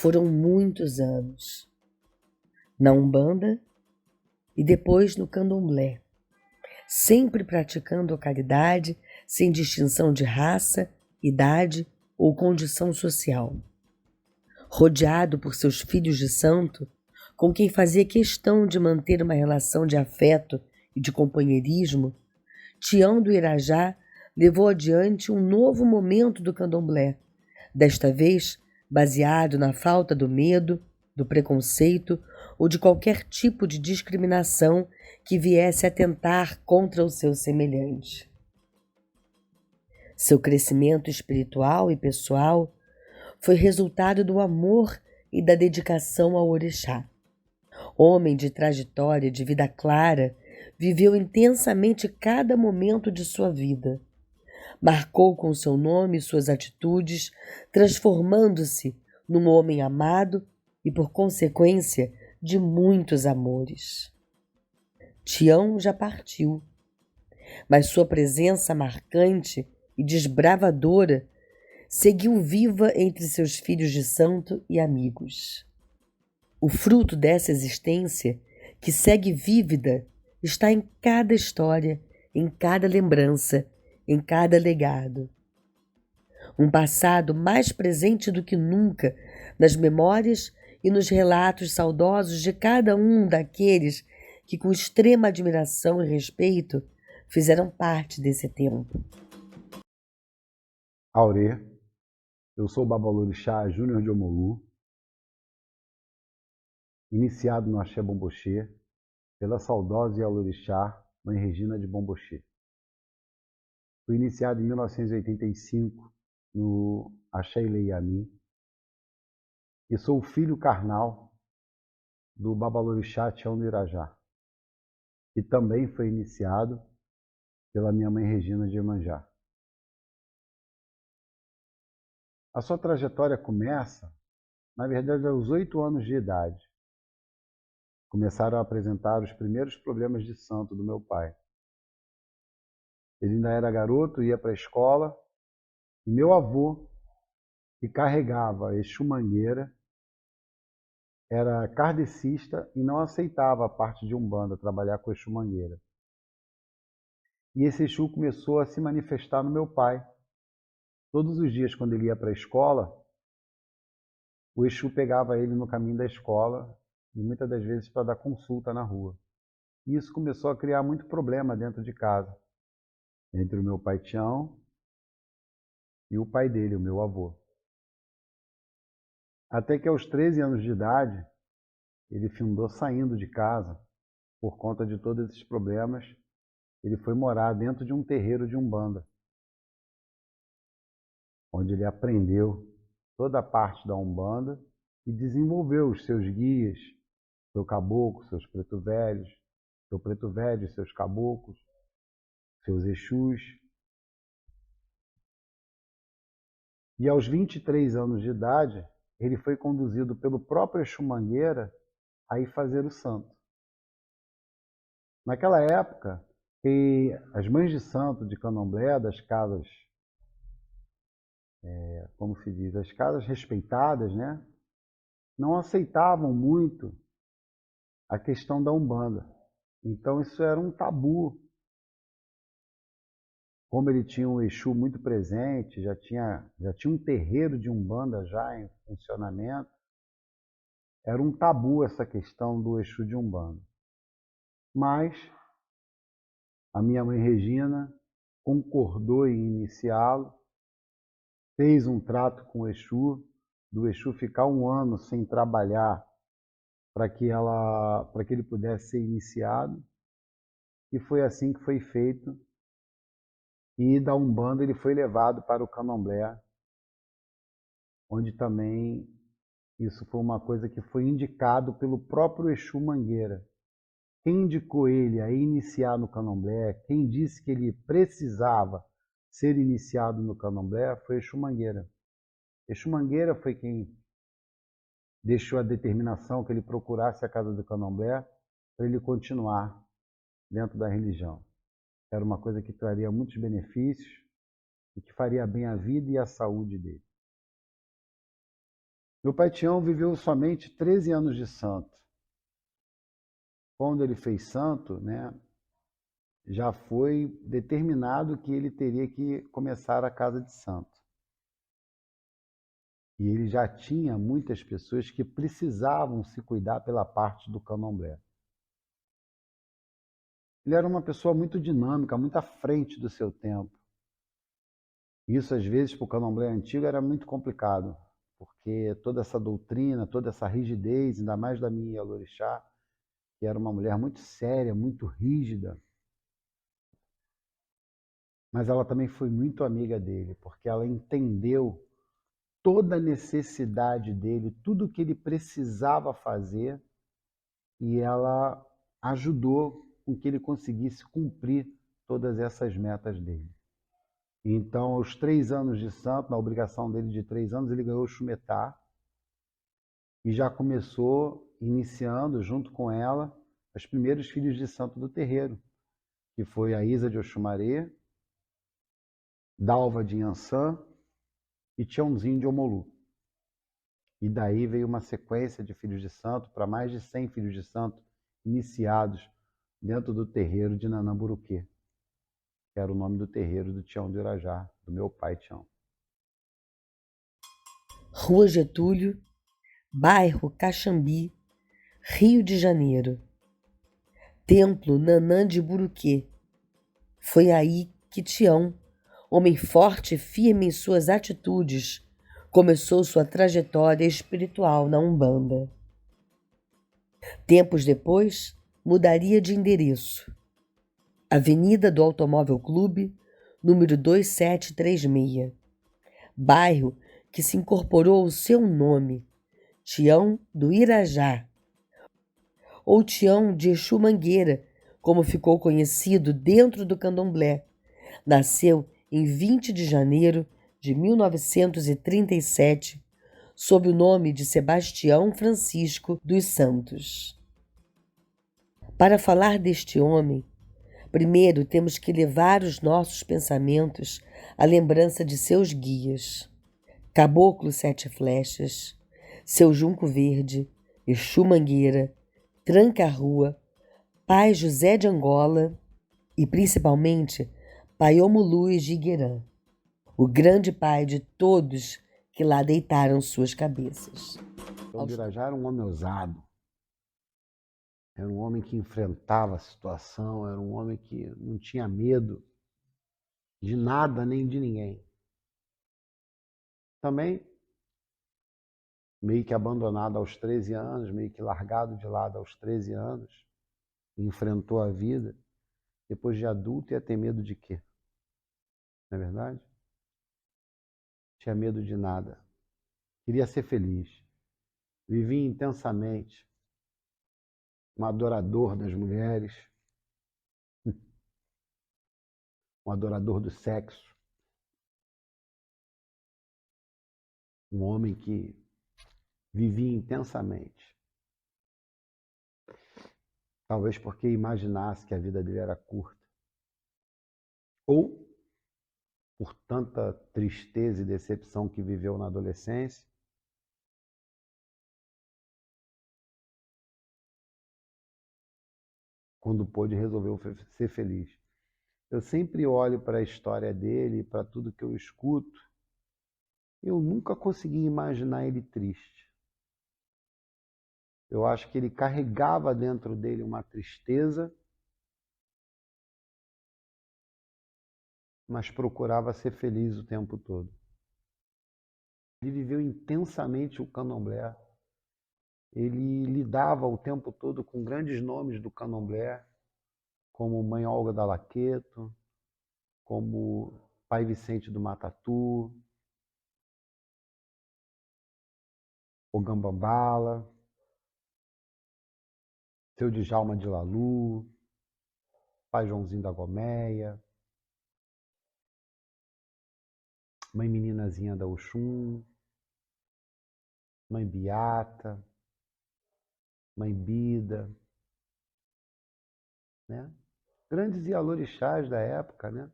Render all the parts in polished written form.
Foram muitos anos. Na Umbanda e depois no Candomblé, sempre praticando a caridade sem distinção de raça, idade ou condição social. Rodeado por seus filhos de santo, com quem fazia questão de manter uma relação de afeto e de companheirismo, Tião do Irajá levou adiante um novo momento do candomblé, desta vez baseado na falta do medo, do preconceito ou de qualquer tipo de discriminação que viesse atentar contra o seu semelhante. Seu crescimento espiritual e pessoal foi resultado do amor e da dedicação ao orixá. Homem de trajetória de vida clara, viveu intensamente cada momento de sua vida. Marcou com seu nome suas atitudes, transformando-se num homem amado e, por consequência, de muitos amores. Tião já partiu, mas sua presença marcante e desbravadora seguiu viva entre seus filhos de santo e amigos. O fruto dessa existência, que segue vívida, está em cada história, em cada lembrança, em cada legado. Um passado mais presente do que nunca nas memórias e nos relatos saudosos de cada um daqueles que, com extrema admiração e respeito, fizeram parte desse tempo. Aurê, eu sou o Babalorixá Júnior de Omolu, iniciado no Axé Bomboxê pela saudosa Yaorixá Mãe Regina de Bomboxê. Fui iniciado em 1985 no Axé Ileiamin e sou o filho carnal do Babalorixá Tião do Irajá, que também foi iniciado pela minha Mãe Regina de Iemanjá. A sua trajetória começa, na verdade, aos 8 anos de idade. Começaram a apresentar os primeiros problemas de santo do meu pai. Ele ainda era garoto, ia para a escola, e meu avô, que carregava Exu Mangueira, era kardecista e não aceitava a parte de Umbanda, trabalhar com Exu Mangueira. E esse Exu começou a se manifestar no meu pai. Todos os dias, quando ele ia para a escola, o Exu pegava ele no caminho da escola e muitas das vezes para dar consulta na rua. E isso começou a criar muito problema dentro de casa, entre o meu pai Tião e o pai dele, o meu avô. Até que aos 13 anos de idade, ele findou saindo de casa por conta de todos esses problemas. Ele foi morar dentro de um terreiro de Umbanda, onde ele aprendeu toda a parte da Umbanda e desenvolveu os seus guias, seu caboclo, seus preto velhos, seu preto velho, seus caboclos, seus Exus. E aos 23 anos de idade, ele foi conduzido pelo próprio Exu Mangueira a ir fazer o santo. Naquela época, as mães de santo de Candomblé, das casas, como se diz, as casas respeitadas, né, não aceitavam muito a questão da Umbanda. Então isso era um tabu. Como ele tinha um Exu muito presente, já tinha um terreiro de Umbanda já em funcionamento, era um tabu essa questão do Exu de Umbanda. Mas a minha mãe Regina concordou em iniciá-lo, fez um trato com o Exu, do Exu ficar 1 ano sem trabalhar para que ele pudesse ser iniciado. E foi assim que foi feito. E da Umbanda ele foi levado para o Candomblé, onde também isso foi uma coisa que foi indicado pelo próprio Exu Mangueira. Quem indicou ele a iniciar no Candomblé, quem disse que ele precisava ser iniciado no Candomblé foi Exu Mangueira. Exu Mangueira foi quem deixou a determinação que ele procurasse a casa do Candomblé para ele continuar dentro da religião. Era uma coisa que traria muitos benefícios e que faria bem à vida e à saúde dele. Meu pai Tião viveu somente 13 anos de santo. Quando ele fez santo, né, já foi determinado que ele teria que começar a casa de santo. E ele já tinha muitas pessoas que precisavam se cuidar pela parte do candomblé. Ele era uma pessoa muito dinâmica, muito à frente do seu tempo. Isso, às vezes, para o candomblé antigo era muito complicado, porque toda essa doutrina, toda essa rigidez, ainda mais da minha Ialorixá, que era uma mulher muito séria, muito rígida, mas ela também foi muito amiga dele, porque ela entendeu toda a necessidade dele, tudo que ele precisava fazer, e ela ajudou com que ele conseguisse cumprir todas essas metas dele. Então, aos 3 anos de santo, na obrigação dele de 3 anos, ele ganhou o chumetá e já começou iniciando, junto com ela, os primeiros filhos de santo do terreiro, que foi a Isa de Oxumaré, Dalva de Inhansã e Tiãozinho de Omolu. E daí veio uma sequência de filhos de santo, para mais de 100 filhos de santo iniciados dentro do terreiro de Nanamburuquê, que era o nome do terreiro do Tião de Irajá, do meu pai Tião. Rua Getúlio, bairro Caxambi, Rio de Janeiro. Templo Nanã de Buruquê. Foi aí que Tião, homem forte e firme em suas atitudes, começou sua trajetória espiritual na Umbanda. Tempos depois, mudaria de endereço. Avenida do Automóvel Clube, número 2736. Bairro que se incorporou ao seu nome, Tião do Irajá, ou Tião de Exu Mangueira, como ficou conhecido dentro do candomblé. Nasceu em 20 de janeiro de 1937, sob o nome de Sebastião Francisco dos Santos. Para falar deste homem, primeiro temos que levar os nossos pensamentos à lembrança de seus guias. Caboclo Sete Flechas, Seu Junco Verde, Exu Mangueira, Tranca-Rua, Pai José de Angola e, principalmente, Pai Omuluz de Iguerã, o grande pai de todos que lá deitaram suas cabeças. Tião de Irajá era um homem ousado, era um homem que enfrentava a situação, era um homem que não tinha medo de nada nem de ninguém. Também meio que abandonado aos 13 anos, meio que largado de lado aos 13 anos, enfrentou a vida. Depois de adulto ia ter medo de quê? Não é verdade? Tinha medo de nada. Queria ser feliz. Vivia intensamente. Um adorador das mulheres. Um adorador do sexo. Um homem que vivia intensamente. Talvez porque imaginasse que a vida dele era curta. Ou por tanta tristeza e decepção que viveu na adolescência, quando pôde, resolveu ser feliz. Eu sempre olho para a história dele, para tudo que eu escuto, eu nunca consegui imaginar ele triste. Eu acho que ele carregava dentro dele uma tristeza, mas procurava ser feliz o tempo todo. Ele viveu intensamente o candomblé. Ele lidava o tempo todo com grandes nomes do candomblé, como Mãe Olga da Laqueto, como Pai Vicente do Matatu, Ogambambala, Seu Djalma de Lalu, Pai Joãozinho da Gomeia, Mãe Meninazinha da Oxum, Mãe Beata, Mãe Bida, né? Grandes ialorixás da época, né?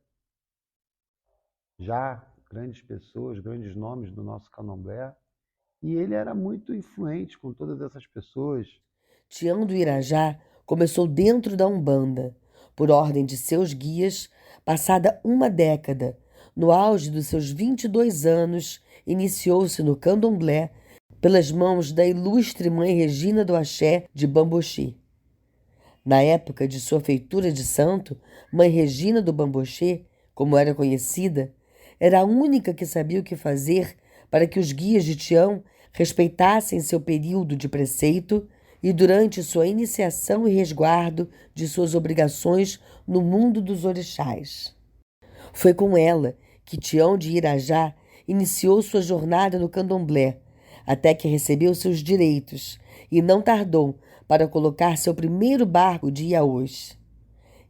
Já grandes pessoas, grandes nomes do nosso candomblé, E ele era muito influente com todas essas pessoas. Tião do Irajá começou dentro da Umbanda, por ordem de seus guias, passada uma década. No auge dos seus 22 anos, iniciou-se no candomblé pelas mãos da ilustre mãe Regina do Axé de Bamboxi. Na época de sua feitura de santo, mãe Regina do Bamboxê, como era conhecida, era a única que sabia o que fazer para que os guias de Tião respeitassem seu período de preceito e durante sua iniciação e resguardo de suas obrigações no mundo dos orixás. Foi com ela que Tião de Irajá iniciou sua jornada no candomblé, até que recebeu seus direitos e não tardou para colocar seu primeiro barco de Iaôs.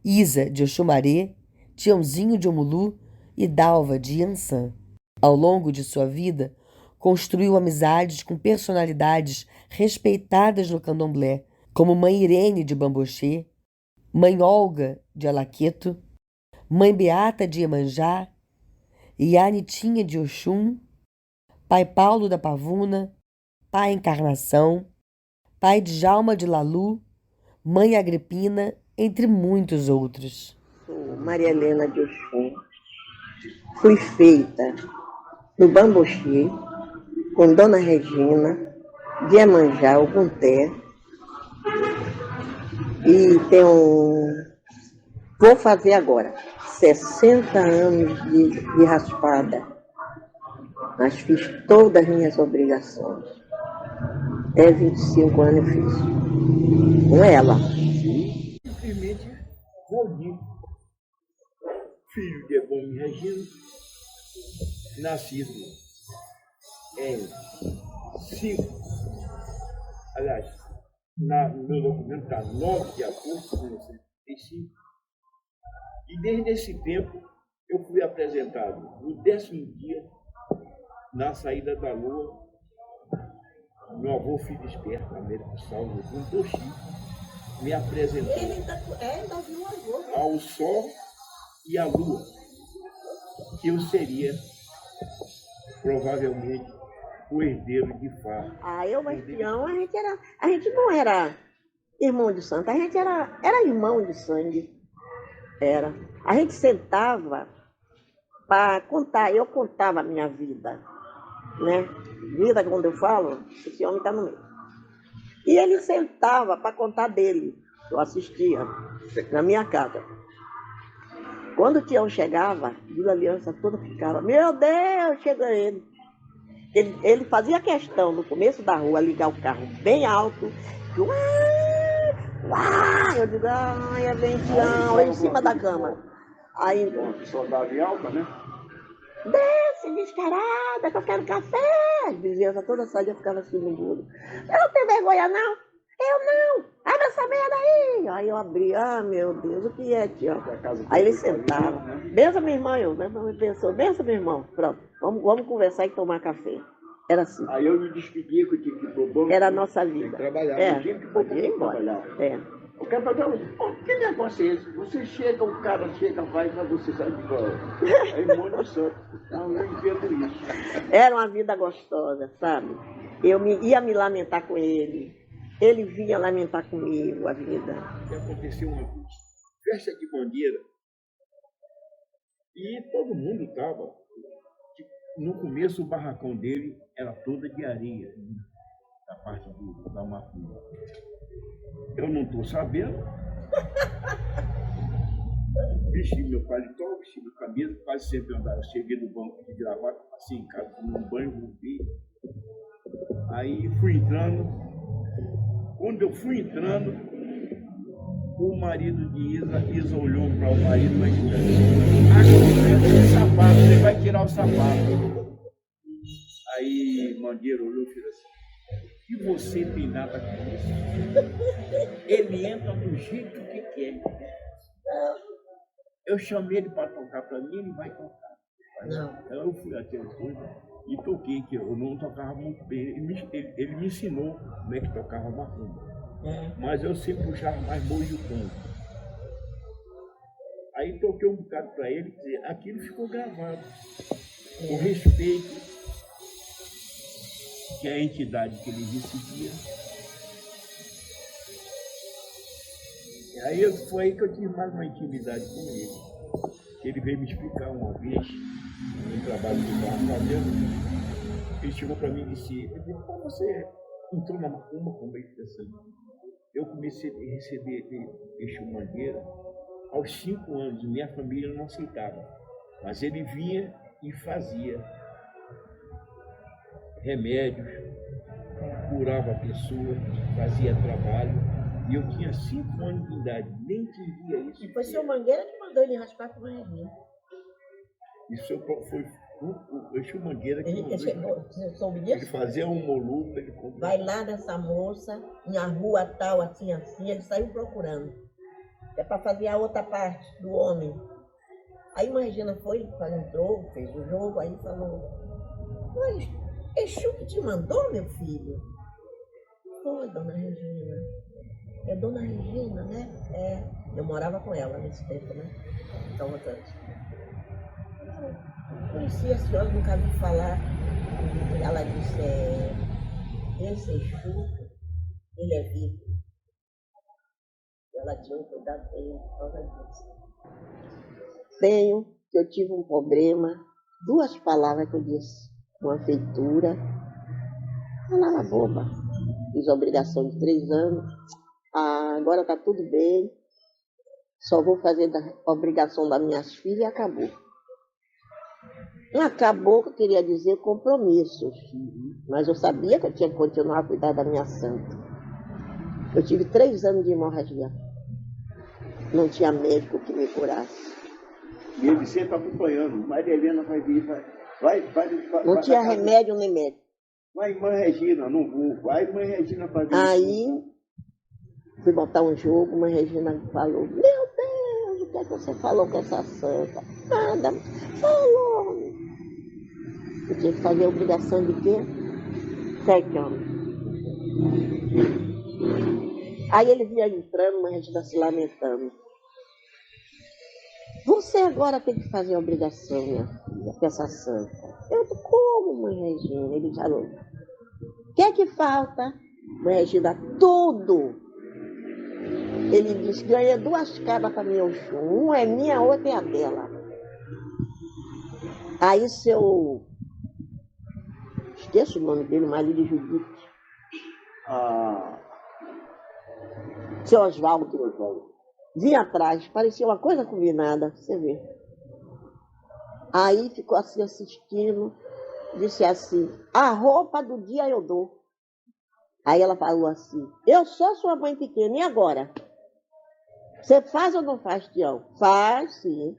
Isa de Oxumaré, Tiãozinho de Omulu e Dalva de Iansã. Ao longo de sua vida, construiu amizades com personalidades respeitadas no candomblé, como Mãe Irene de Bamboxê, Mãe Olga de Alaqueto, Mãe Beata de Iemanjá, Ianitinha de Oxum, Pai Paulo da Pavuna, Pai Encarnação, Pai Djalma de Lalu, Mãe Agripina, entre muitos outros. Sou Maria Helena de Oxum. Fui feita no Bamboxi, com Dona Regina, de Iemanjá, Ogunté. E vou fazer agora 60 anos de raspada. Mas fiz todas as minhas obrigações. Até 25 anos eu fiz. Com ela. Simplesmente Valdir, filho de Ebom e Regina, nascido em 5, aliás, no meu documento está 9 de agosto de 1935, e desde esse tempo eu fui apresentado no 10º dia, na saída da lua, meu avô filho esperto, Américo Salvo, com Toshi, me apresentou ao sol e à lua, que eu seria provavelmente o herdeiro de Fá. Eu, mas Tião, a gente não era irmão de santo, a gente era irmão de sangue. Era. A gente sentava para contar, eu contava a minha vida, né? Vida, quando eu falo, esse homem está no meio. E ele sentava para contar dele. Eu assistia na minha casa. Quando o Tião chegava, Vila Aliança toda ficava, meu Deus, chega ele. Ele fazia questão, no começo da rua, ligar o carro bem alto. Eu digo, ai, vem Tião, lá em cima da cama. Aí, Soldado em alta, né? desce, descarada, que eu quero café. A vizinhança toda saía, ficava assim no muro. Eu não tenho vergonha, não. Eu não. Abre essa merda aí. Aí eu abri, meu Deus, o que é, Tião? Aí ele sentava. Bença, minha irmã, pensou, bença, meu irmão. Pronto, vamos conversar e tomar café. Era assim. Aí eu me despedia que eu tinha que ir pro banco. Era a nossa vida. Trabalhar. É, Eu tinha que ir pro podia ir embora. trabalhar. É. Eu quero fazer que negócio é esse? Você chega, o cara chega, vai, mas você sai de volta. É irmão do santo. Então eu entendo isso. Era uma vida gostosa, sabe? Eu ia me lamentar com ele. Ele vinha lamentar comigo a vida. Aconteceu uma festa de bandeira e todo mundo estava. No começo o barracão dele era toda de areia, da parte da macumba. Eu não estou sabendo. Vesti meu paletó, vesti minha camisa, quase sempre andava. Cheguei no banco de gravata, passei em casa, tomei um banho, voltei. Aí fui entrando. Quando eu fui entrando, o marido de Isa olhou para o marido e disse: sapato, você vai tirar o sapato. Aí Mangueira olhou e fez assim: e você tem nada com isso? Ele entra do jeito que quer. Eu chamei ele para tocar para mim, ele vai tocar. Não. Eu fui até depois e toquei, que eu não tocava muito bem. Ele me ensinou como é que tocava macumba. Mas eu sempre puxava mais boi do canto. Aí toquei um bocado para ele, e aquilo ficou gravado. Com respeito que é a entidade que ele decidia. E aí foi aí que eu tive mais uma intimidade com ele. Ele veio me explicar uma vez, no trabalho que eu estava fazendo. Ele chegou para mim e disse: quando você entrou na macumba com bem pensando, eu comecei a receber Exu Mangueira aos 5 anos, minha família não aceitava, mas ele vinha e fazia remédios, curava a pessoa, fazia trabalho, e eu tinha 5 anos de idade, nem entendia isso. E foi seu Mangueira que mandou ele raspar com o Mangueira. Isso foi o Exu Mangueira que mandou Você soube ele disso? fazia um moluco, ele comprou. Vai lá nessa moça, na rua tal, assim, assim, ele saiu procurando. É para fazer a outra parte do homem. Aí uma Regina foi, entrou, fez o jogo, aí falou: mas Exu que te mandou, meu filho? Foi, dona Regina. É dona Regina, né? É. Eu morava com ela nesse tempo, né? Então, conheci a senhora, nunca vi falar. Ela disse: esse Exu, ele é vivo. Ela tinha um cuidado dele por causa disso. Tenho, que eu tive um problema, 2 palavras que eu disse, uma feitura, falava boba. Fiz a obrigação de 3 anos, agora está tudo bem, só vou fazer a obrigação das minhas filhas e acabou. Não acabou, que eu queria dizer compromissos, mas eu sabia que eu tinha que continuar a cuidar da minha santa. Eu tive 3 anos de hemorragia, não tinha médico que me curasse. E ele sempre acompanhando. Maria Helena vai vir, vai. Não tinha remédio nem médico. Vai, mãe Regina, não vou. Vai, mãe Regina, para vir. Aí, fui botar um jogo, mãe Regina falou: meu Deus, o que é que você falou com essa santa? Nada, falou. Eu tinha que fazer a obrigação de quê? 7 anos. Aí ele vinha entrando, mãe Regina se lamentando. Você agora tem que fazer a obrigação, minha filha, com essa santa. Eu, como, mãe Regina? Ele falou: o que é que falta? Mãe Regina, tudo. Ele disse: ganha 2 cabas para minha Oxum. Uma é minha, a outra é a dela. Aí esqueço o nome dele, marido de Judite. Seu Oswaldo. Vinha atrás, parecia uma coisa combinada, você vê. Aí ficou assim assistindo, disse assim: a roupa do dia eu dou. Aí ela falou assim: eu sou sua mãe pequena, e agora? Você faz ou não faz, Tião? Faz, sim.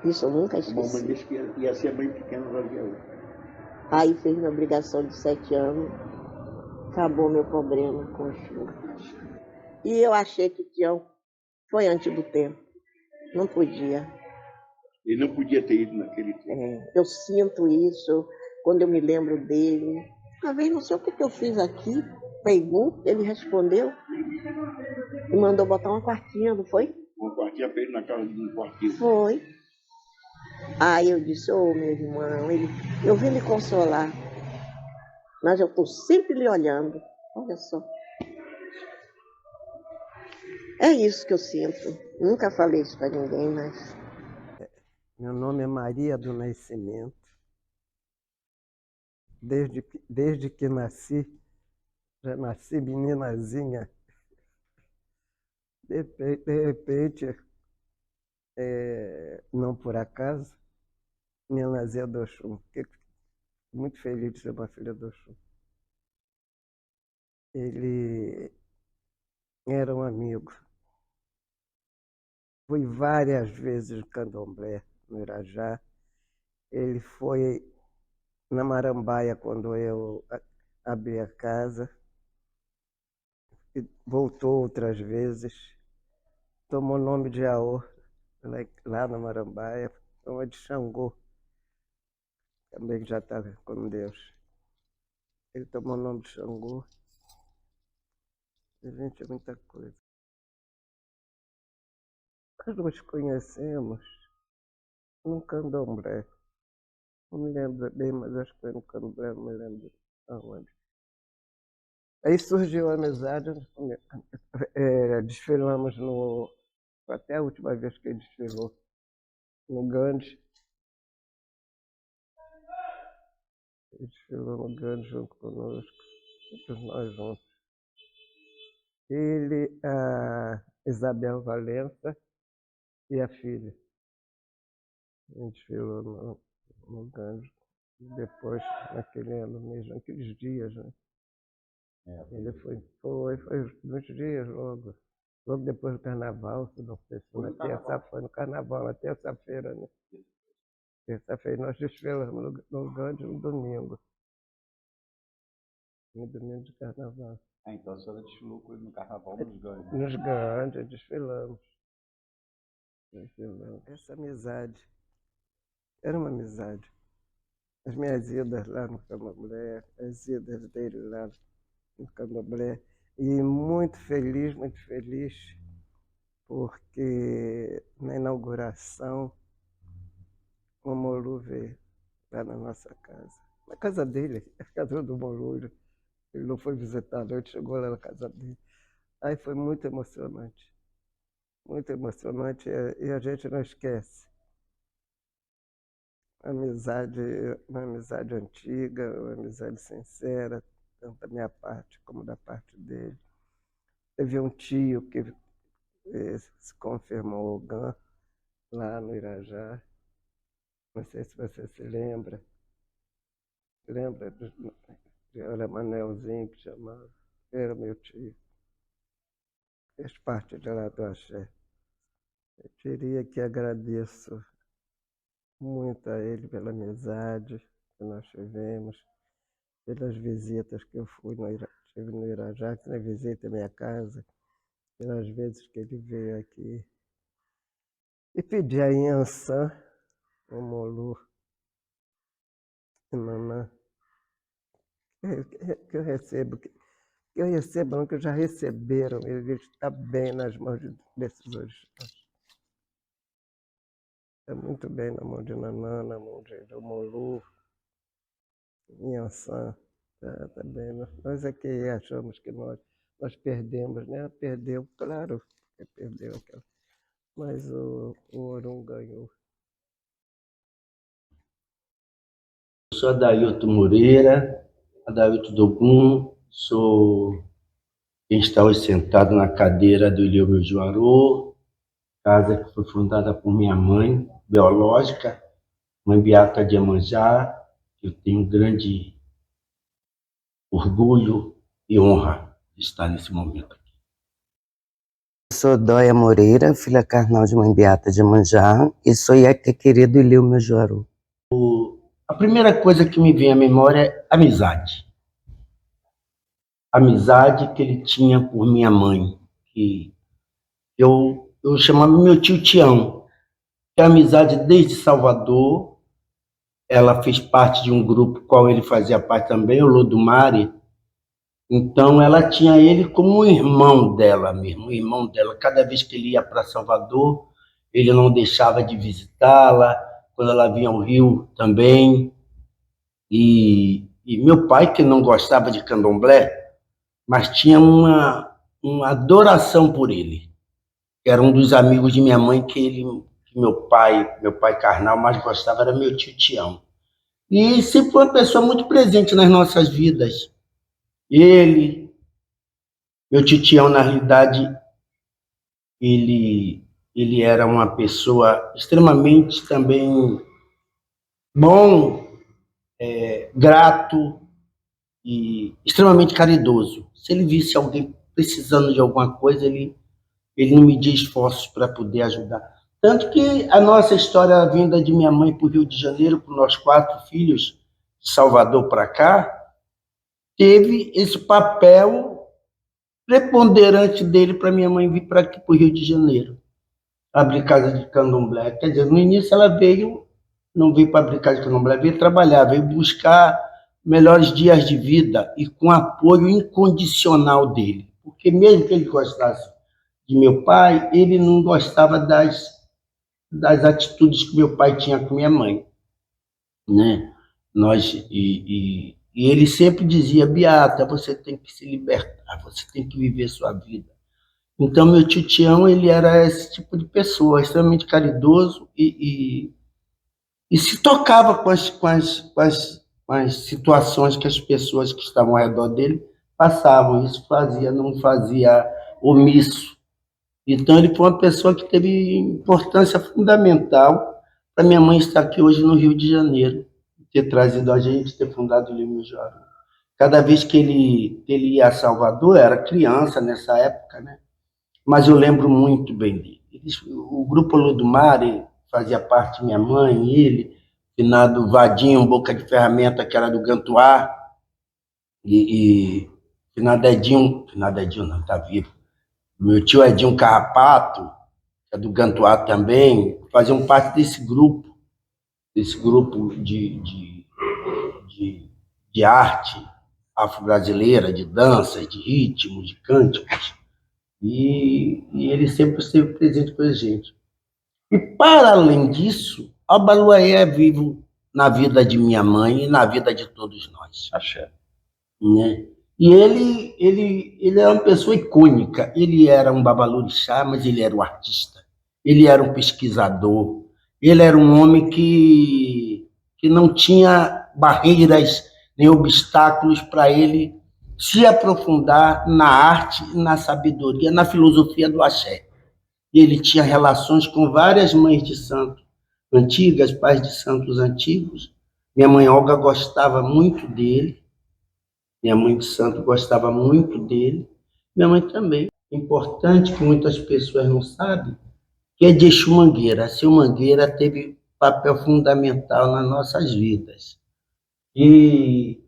Isso eu nunca esqueci. A mamãe disse que ia ser mãe pequena da Guilherme. Aí fez minha obrigação de 7 anos, acabou meu problema com o chuva. E eu achei que Tião foi antes do tempo. Não podia. Ele não podia ter ido naquele tempo. Eu sinto isso quando eu me lembro dele. Uma vez, não sei o que eu fiz aqui, pergunto, ele respondeu e mandou botar uma quartinha, não foi? Uma quartinha para ele na casa de um quartinho. Foi. Aí eu disse: ô, meu irmão, eu vim lhe consolar, mas eu estou sempre lhe olhando. Olha só. É isso que eu sinto. Nunca falei isso para ninguém, mas... Meu nome é Maria do Nascimento. Desde que nasci, já nasci meninazinha. De repente, não por acaso, minha Zé do Oxum. Fiquei muito feliz de ser uma filha do Oxum. Ele era um amigo. Fui várias vezes no Candomblé, no Irajá. Ele foi na Marambaia quando eu abri a casa. E voltou outras vezes. Tomou o nome de Aô, lá na Marambaia. Uma de Xangô, também já está com Deus. Ele tomou o nome de Xangô. Gente, é muita coisa. Nós nos conhecemos no Candomblé. Não me lembro bem, mas acho que foi no Candomblé, não me lembro. aonde. Aí surgiu a amizade, desfilamos no... Até a última vez que ele desfilou, no Gandhi. Ele desfilou no Gandhi junto conosco, todos nós juntos. Ele, a Isabel Valença e a filha. A gente desfilou no Gandhi. Depois, naquele ano mesmo, naqueles dias, né? Ele foi muitos dias logo. Logo depois do carnaval, se não sei se foi no carnaval, na terça-feira, né? Terça-feira nós desfilamos no Gandhi no domingo. No domingo de carnaval. Então a senhora desfilou com ele no carnaval nos Gandhi? Nos Gandhi, desfilamos. Essa amizade, era uma amizade. As minhas idas lá no Candomblé, as idas dele lá no Candomblé. E muito feliz, porque na inauguração o Molu veio lá na nossa casa. Na casa dele, a casa do Molu. Ele não foi visitar, não, ele chegou lá na casa dele. Aí foi muito emocionante e a gente não esquece. Uma amizade antiga, uma amizade sincera, tanto da minha parte como da parte dele. Teve um tio que se confirmou o GAN lá no Irajá. Não sei se você se lembra. Lembra? Era Manelzinho que chamava. Era meu tio. Fez parte de lá do Axé. Eu diria que agradeço muito a ele pela amizade que nós tivemos, pelas visitas que eu tive no Irajá, que ele visita a minha casa, pelas vezes que ele veio aqui. E pedi a Inhansã, o Molu, e Nanã, que eu recebo, não, que já receberam, ele está bem nas mãos desses orixás. Está muito bem na mão de Nanã, na mão de Molu, Inhansã, está bem. Nós é que achamos que nós perdemos, né? Perdeu, claro que perdeu aquela. Mas o Orum ganhou. Eu sou Adailton Moreira, Adailton Dogum, sou quem está hoje sentado na cadeira do Ilhéu Juarô, casa que foi fundada por minha mãe biológica, mãe Beata de Iemanjá. Eu tenho grande orgulho e honra de estar nesse momento aqui. Eu sou Dóia Moreira, filha carnal de mãe Beata de Iemanjá, e sou Ieque querido Ilhéu Juarô. A primeira coisa que me vem à memória é amizade. Amizade que ele tinha por minha mãe, que eu chamava meu tio Tião. Que a amizade desde Salvador, ela fez parte de um grupo qual ele fazia parte também, o Lodumare. Então ela tinha ele como um irmão dela mesmo, um irmão dela. Cada vez que ele ia para Salvador, ele não deixava de visitá-la, quando ela vinha ao Rio também. E meu pai, que não gostava de candomblé, mas tinha uma adoração por ele. Era um dos amigos de minha mãe que meu pai carnal mais gostava, era meu tio Tião. E sempre foi uma pessoa muito presente nas nossas vidas. Meu tio Tião, na realidade, ele era uma pessoa extremamente também bom, grato e extremamente caridoso. Se ele visse alguém precisando de alguma coisa, ele não media esforços para poder ajudar. Tanto que a nossa história, a vinda de minha mãe para o Rio de Janeiro, com nós 4 filhos, de Salvador para cá, teve esse papel preponderante dele para minha mãe vir para aqui, para o Rio de Janeiro, abrir casa de candomblé. Quer dizer, no início ela não veio para abrir casa de candomblé, veio trabalhar, veio buscar melhores dias de vida e com apoio incondicional dele. Porque mesmo que ele gostasse de meu pai, ele não gostava das atitudes que meu pai tinha com minha mãe, né? E ele sempre dizia, Beata, você tem que se libertar, você tem que viver sua vida. Então, meu tio Tião, ele era esse tipo de pessoa, extremamente caridoso e se tocava com as situações que as pessoas que estavam ao redor dele passavam. Isso não fazia omisso. Então, ele foi uma pessoa que teve importância fundamental para minha mãe estar aqui hoje no Rio de Janeiro, ter trazido a gente, ter fundado o Lima Jovem. Cada vez que ele ia a Salvador, eu era criança nessa época, né? Mas eu lembro muito bem dele. O Grupo Lodumar fazia parte minha mãe, ele, finado Vadinho, Boca de Ferramenta, que era do Gantuá, e finado Edinho não, está vivo. Meu tio Edinho Carrapato, que é do Gantuá também, faziam parte desse grupo de arte afro-brasileira, de dança, de ritmo, de cânticos. E ele sempre esteve presente com a gente. E, para além disso, a Baluaê é vivo na vida de minha mãe e na vida de todos nós. Axé. Né? E ele é uma pessoa icônica. Ele era um babalorixá, mas ele era um artista. Ele era um pesquisador. Ele era um homem que não tinha barreiras nem obstáculos para ele se aprofundar na arte, na sabedoria, na filosofia do axé. Ele tinha relações com várias mães de santo antigas, pais de santos antigos. Minha mãe Olga gostava muito dele. Minha mãe de santo gostava muito dele. Minha mãe também. Importante, que muitas pessoas não sabem, que é de Exu Mangueira. Seu Mangueira teve papel fundamental nas nossas vidas. E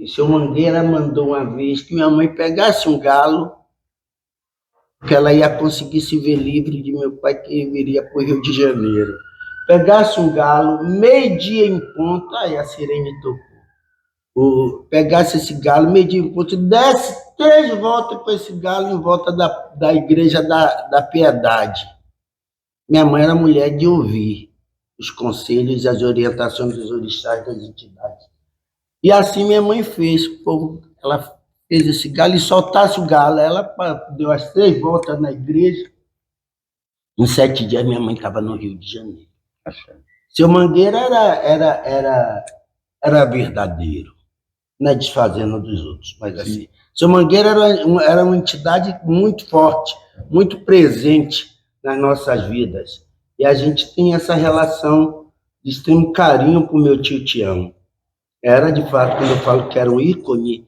seu Mangueira mandou uma vez que minha mãe pegasse um galo, que ela ia conseguir se ver livre de meu pai, que viria para o Rio de Janeiro. Pegasse um galo, meio-dia em ponto, aí a sirene tocou. Pegasse esse galo, meio-dia em ponto, desse 3 voltas com esse galo em volta da igreja da Piedade. Minha mãe era mulher de ouvir os conselhos e as orientações dos orixás das entidades. E assim minha mãe fez. Ela fez esse galo e soltasse o galo. Ela deu as 3 voltas na igreja. Em 7 dias, minha mãe estava no Rio de Janeiro. Seu Mangueira era verdadeiro, não é desfazendo dos outros, mas assim. Seu Mangueira era uma entidade muito forte, muito presente nas nossas vidas. E a gente tem essa relação de extremo carinho para o meu tio Tião. Era, de fato, quando eu falo que era um ícone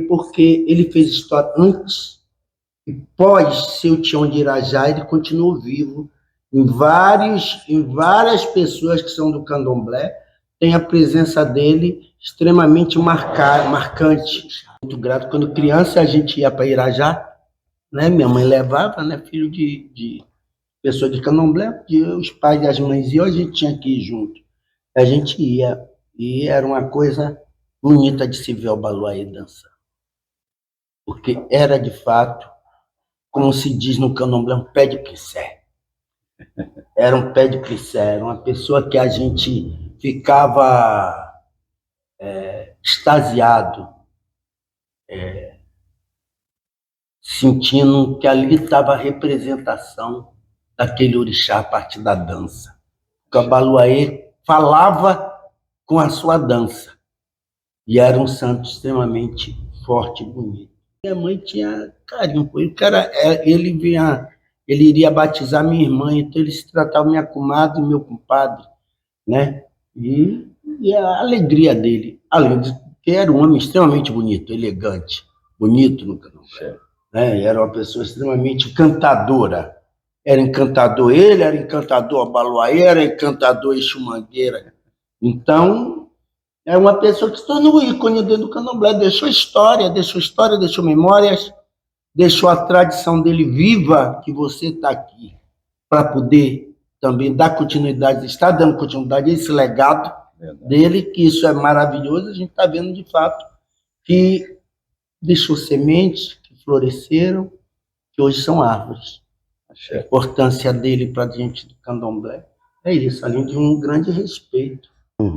porque ele fez história antes e pós seu Tião de Irajá, ele continuou vivo em várias pessoas que são do candomblé, tem a presença dele extremamente marcante. Muito grato. Quando criança, a gente ia para Irajá, né? Minha mãe levava, né? Filho de pessoa de candomblé, os pais e as mães iam, a gente tinha que ir junto. A gente ia, e era uma coisa bonita de se ver o Baluaê dançar. Porque era, de fato, como se diz no candomblé, um pé de pincé. Era um pé de pincé, era uma pessoa que a gente ficava extasiado, sentindo que ali estava a representação daquele orixá a partir da dança. O Baluaê falava com a sua dança e era um santo extremamente forte e bonito. Minha mãe tinha carinho por ele, ele iria batizar minha irmã, então ele se tratava minha comadre e meu compadre, né? E a alegria dele, além de que era um homem extremamente bonito, elegante, bonito no candomblé, né? Era uma pessoa extremamente encantadora. Era encantador ele, era encantador a Baluaê, era encantador Exu Mangueira. Então, é uma pessoa que se tornou ícone dentro do candomblé, deixou história, deixou memórias, deixou a tradição dele viva, que você está aqui para poder também dar continuidade, está dando continuidade a esse legado dele, que isso é maravilhoso. A gente está vendo, de fato, que deixou sementes que floresceram, que hoje são árvores. A importância dele para a gente do candomblé é isso, além de um grande respeito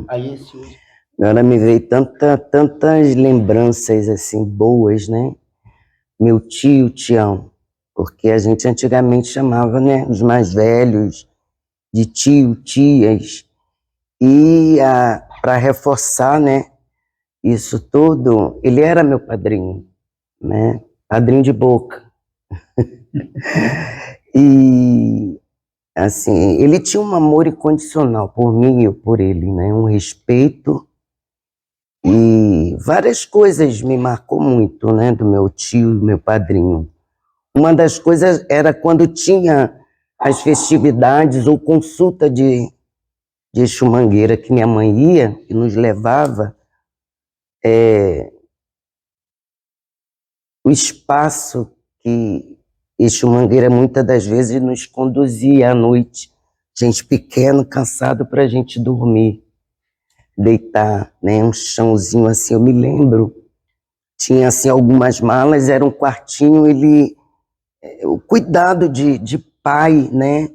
a esse uso. Agora me veio tantas lembranças assim boas, né? Meu tio, Tião, porque a gente antigamente chamava, né, os mais velhos de tio, tias, e para reforçar, né, isso tudo, ele era meu padrinho, né? Padrinho de boca. E assim, ele tinha um amor incondicional por mim e eu por ele, né? Um respeito. E várias coisas me marcou muito, né, do meu tio, do meu padrinho. Uma das coisas era quando tinha as festividades ou consulta de Exu Mangueira, que minha mãe ia e nos levava, o espaço que Exu Mangueira muitas das vezes nos conduzia à noite, gente pequeno, cansado para a gente dormir, deitar, né, um chãozinho assim, eu me lembro. Tinha assim algumas malas, era um quartinho, o cuidado de pai, né,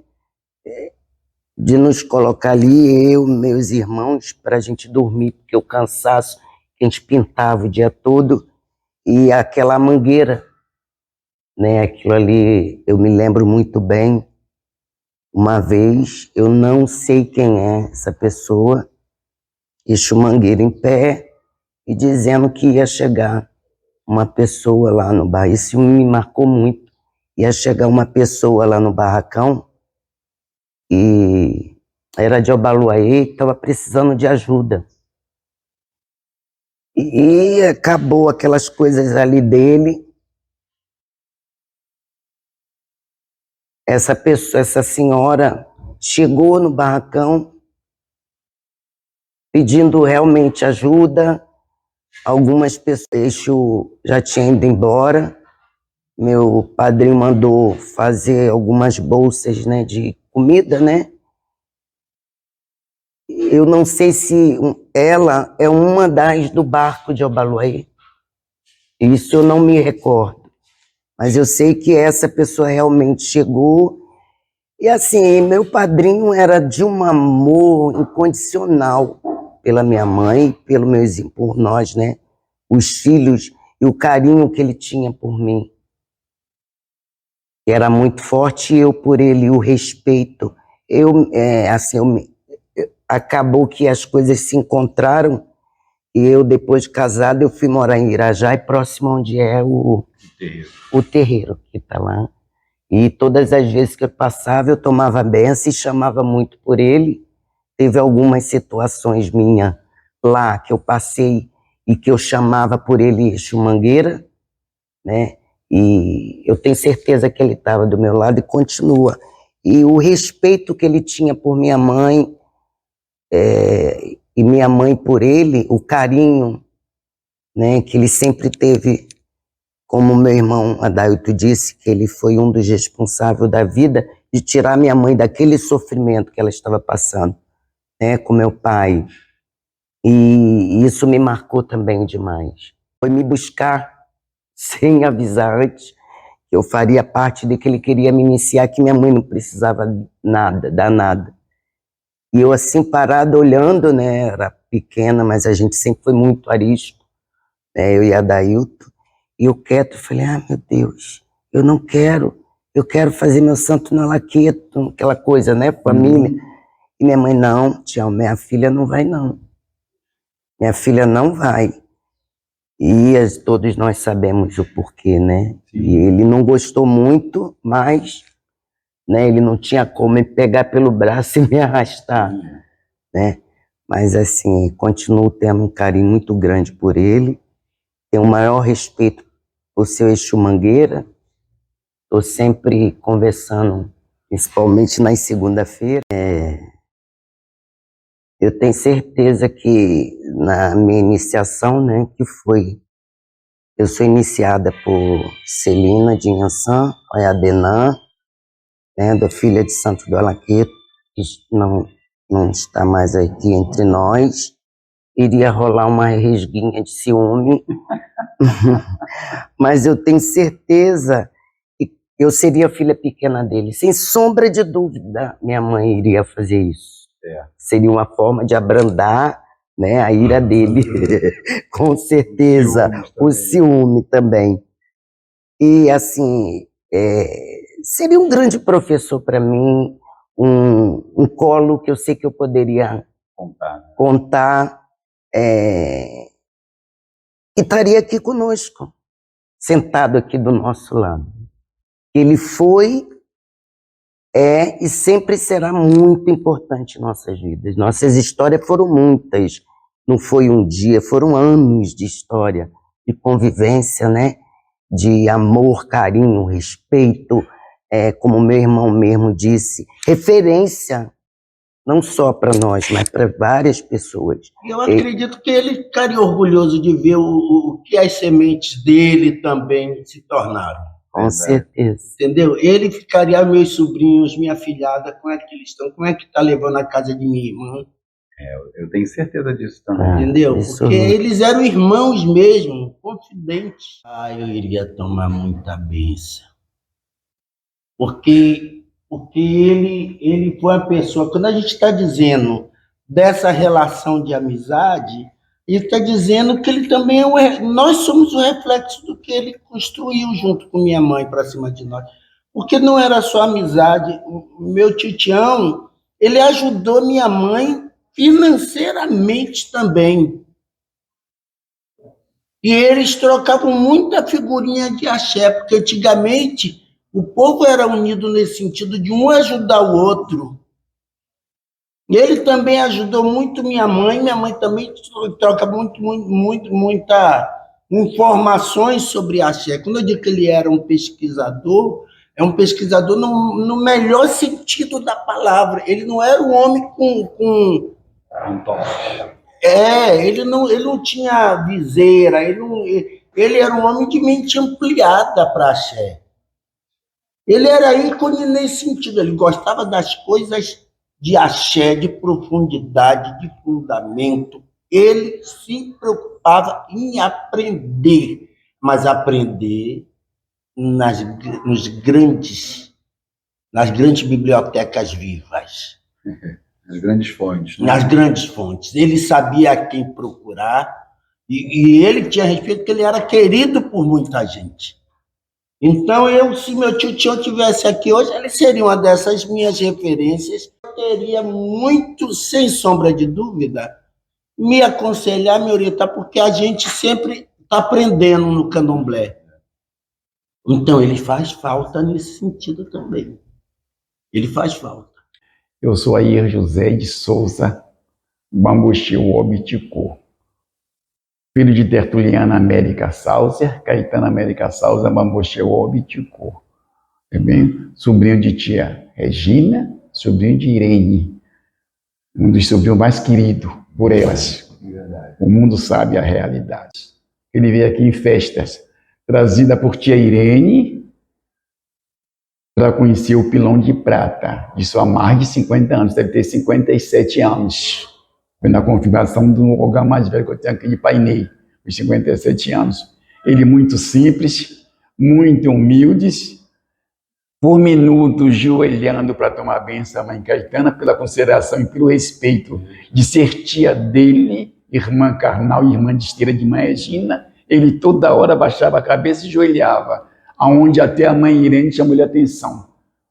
de nos colocar ali, eu, meus irmãos, para a gente dormir, porque o cansaço, a gente pintava o dia todo, e aquela mangueira, né, aquilo ali, eu me lembro muito bem. Uma vez, eu não sei quem é essa pessoa, Exu Mangueira em pé, e dizendo que ia chegar uma pessoa lá no bar. Isso me marcou muito. Ia chegar uma pessoa lá no barracão e era de Obaluayê, estava precisando de ajuda. E acabou aquelas coisas ali dele. Essa pessoa, essa senhora chegou no barracão pedindo realmente ajuda. Algumas pessoas, Exu já tinha ido embora. Meu padrinho mandou fazer algumas bolsas, né, de comida, né? Eu não sei se ela é uma das do barco de Obaluayê. Isso eu não me recordo. Mas eu sei que essa pessoa realmente chegou. E assim, meu padrinho era de um amor incondicional pela minha mãe, por nós, né? Os filhos e o carinho que ele tinha por mim. Era muito forte, e eu por ele, o respeito. Acabou que as coisas se encontraram, e eu, depois de casado, eu fui morar em Irajá, próximo onde é o terreiro que está lá. E todas as vezes que eu passava, eu tomava benção e chamava muito por ele. Teve algumas situações minhas lá que eu passei e que eu chamava por ele Exu Mangueira, né? E eu tenho certeza que ele estava do meu lado e continua. E o respeito que ele tinha por minha mãe, e minha mãe por ele, o carinho, né, que ele sempre teve, como meu irmão Adailto disse, que ele foi um dos responsáveis da vida de tirar minha mãe daquele sofrimento que ela estava passando, né, com meu pai. E isso me marcou também demais. Foi me buscar sem avisar antes que eu faria parte de que ele queria me iniciar, que minha mãe não precisava dar nada. E eu assim parada olhando, né, era pequena, mas a gente sempre foi muito arisco, né, eu e a Adailto, e eu quieto, falei, meu Deus, eu não quero, eu quero fazer meu santo na laqueto, aquela coisa, né, família. E minha mãe, não, tia, minha filha não vai não. Minha filha não vai. E todos nós sabemos o porquê, né? Sim. E ele não gostou muito, mas, né, ele não tinha como me pegar pelo braço e me arrastar, né? Mas assim, continuo tendo um carinho muito grande por ele, tenho o maior respeito por seu Exu Mangueira, estou sempre conversando, principalmente nas segunda-feiras. Eu tenho certeza que na minha iniciação, né, eu sou iniciada por Celina de Inhaçã, Oiabenã, né, da filha de Santo do Alaqueto, que não está mais aqui entre nós. Iria rolar uma resguinha de ciúme, mas eu tenho certeza que eu seria a filha pequena dele. Sem sombra de dúvida, minha mãe iria fazer isso. Seria uma forma de abrandar, né? A ira dele, com certeza, o ciúme também. E, assim, seria um grande professor para mim, um colo que eu sei que eu poderia contar, e estaria aqui conosco, sentado aqui do nosso lado. Ele foi, e sempre será muito importante em nossas vidas. Nossas histórias foram muitas, não foi um dia, foram anos de história, de convivência, né? De amor, carinho, respeito, como meu irmão mesmo disse, referência, não só para nós, mas para várias pessoas. Eu acredito que ele ficaria orgulhoso de ver o que as sementes dele também se tornaram. Com certeza. Entendeu? Ele ficaria, meus sobrinhos, minha filhada, como é que eles estão, como é que está levando a casa de minha irmã. Eu tenho certeza disso também. Entendeu? Porque eles eram irmãos mesmo, confidentes. Eu iria tomar muita bênção. Porque ele foi uma pessoa, quando a gente está dizendo dessa relação de amizade, ele está dizendo que ele também nós somos o reflexo do que ele construiu junto com minha mãe para cima de nós. Porque não era só amizade. O meu tio, ele ajudou minha mãe financeiramente também. E eles trocavam muita figurinha de axé, porque antigamente o povo era unido nesse sentido de um ajudar o outro. Ele também ajudou muito minha mãe também troca muita informações sobre axé. Quando eu digo que ele era um pesquisador, é um pesquisador no melhor sentido da palavra. Ele não era um homem com ele não tinha viseira, ele era um homem de mente ampliada para axé. Ele era ícone nesse sentido, ele gostava das coisas de axé, de profundidade, de fundamento. Ele se preocupava em aprender, mas aprender nas grandes bibliotecas vivas. Nas grandes fontes. Né? Nas grandes fontes. Ele sabia a quem procurar e ele tinha respeito porque ele era querido por muita gente. Então, se meu tio estivesse aqui hoje, ele seria uma dessas minhas referências. Eu teria muito, sem sombra de dúvida, me aconselhar, me orientar, porque a gente sempre está aprendendo no candomblé. Então, ele faz falta nesse sentido também. Ele faz falta. Eu sou Ayer José de Souza Bambuxeu Obiticô, filho de Tertuliana América Sauser, Caetano América Sauser Bambuxeu Obiticô. Sobrinho de tia Regina, sobrinho de Irene, um dos sobrinhos mais queridos por elas. O mundo sabe a realidade. Ele veio aqui em festas, trazida por tia Irene, para conhecer o pilão de prata, de sua mais de 50 anos, deve ter 57 anos. Foi na confirmação do lugar mais velho que eu tenho aqui de Painei, os 57 anos. Ele muito simples, muito humilde, por minutos joelhando para tomar bênção à mãe Caetana, pela consideração e pelo respeito de ser tia dele, irmã carnal e irmã de esteira de mãe Regina. Ele toda hora baixava a cabeça e joelhava, aonde até a mãe Irene chamou-lhe atenção.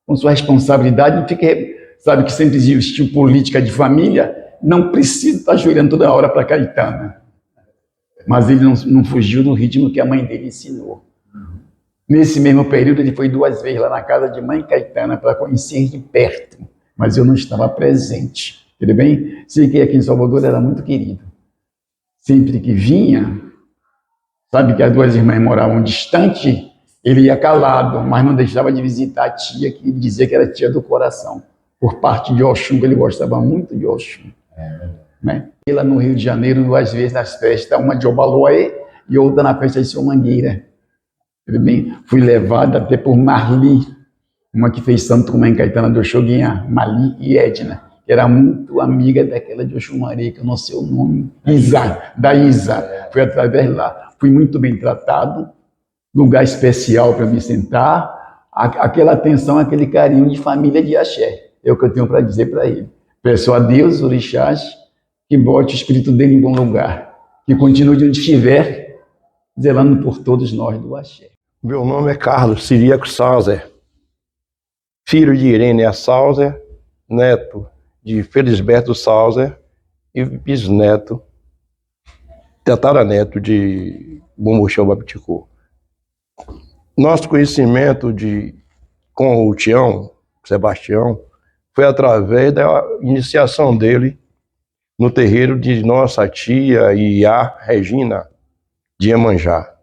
Com sua responsabilidade, sabe que sempre existiu política de família, não precisa estar ajoelhando toda hora para Caetana. Mas ele não fugiu do ritmo que a mãe dele ensinou. Nesse mesmo período, ele foi 2 vezes lá na casa de mãe Caetana para conhecer de perto, mas eu não estava presente. Tudo bem? Sei que aqui em Salvador era muito querido. Sempre que vinha, sabe que as 2 irmãs moravam distante, ele ia calado, mas não deixava de visitar a tia, que ele dizia que era tia do coração. Por parte de Oxum, ele gostava muito de Oxum. Né? E lá no Rio de Janeiro, 2 vezes nas festas, uma de Obaloé e outra na festa de São Mangueira. Tudo bem? Fui levado até por Marli, uma que fez santo com mãe Caetana do Oxoguinha, Marli e Edna, que era muito amiga daquela de Oxumaré, que eu não sei o nome, da Isa. Fui através de lá. Fui muito bem tratado, lugar especial para me sentar, aquela atenção, aquele carinho de família de axé. É o que eu tenho para dizer para ele. Peço a Deus, orixás, que bote o espírito dele em bom lugar, que continue onde estiver, zelando por todos nós do axé. Meu nome é Carlos Ciríaco Sauser, filho de Irênia Sauser, neto de Felisberto Sauser e bisneto, tataraneto de Bambuchão Babiticô. Nosso conhecimento com o Tião, Sebastião, foi através da iniciação dele no terreiro de nossa tia Iá Regina de Iemanjá.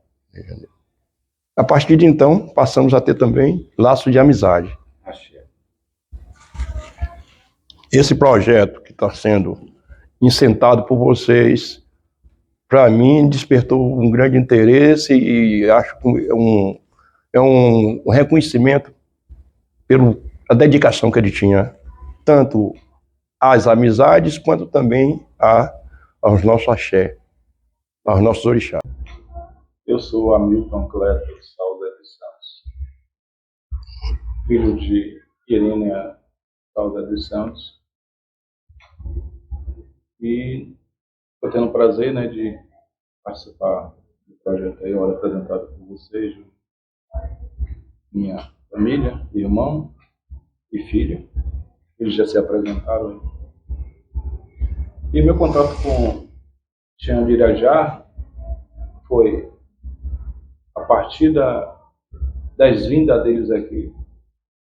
A partir de então, passamos a ter também laço de amizade. Esse projeto que está sendo incentado por vocês, para mim, despertou um grande interesse e acho que é um reconhecimento pela dedicação que ele tinha, tanto às amizades, quanto também aos nossos axé, aos nossos orixás. Eu sou Hamilton Cleto Sauser dos Santos, filho de Irênia Sauser dos Santos, e estou tendo o prazer, né, de participar do projeto aí, agora apresentado por vocês, minha família, irmão e filho. Eles já se apresentaram. E meu contato com Tião de Irajá foi a partir das vindas deles aqui.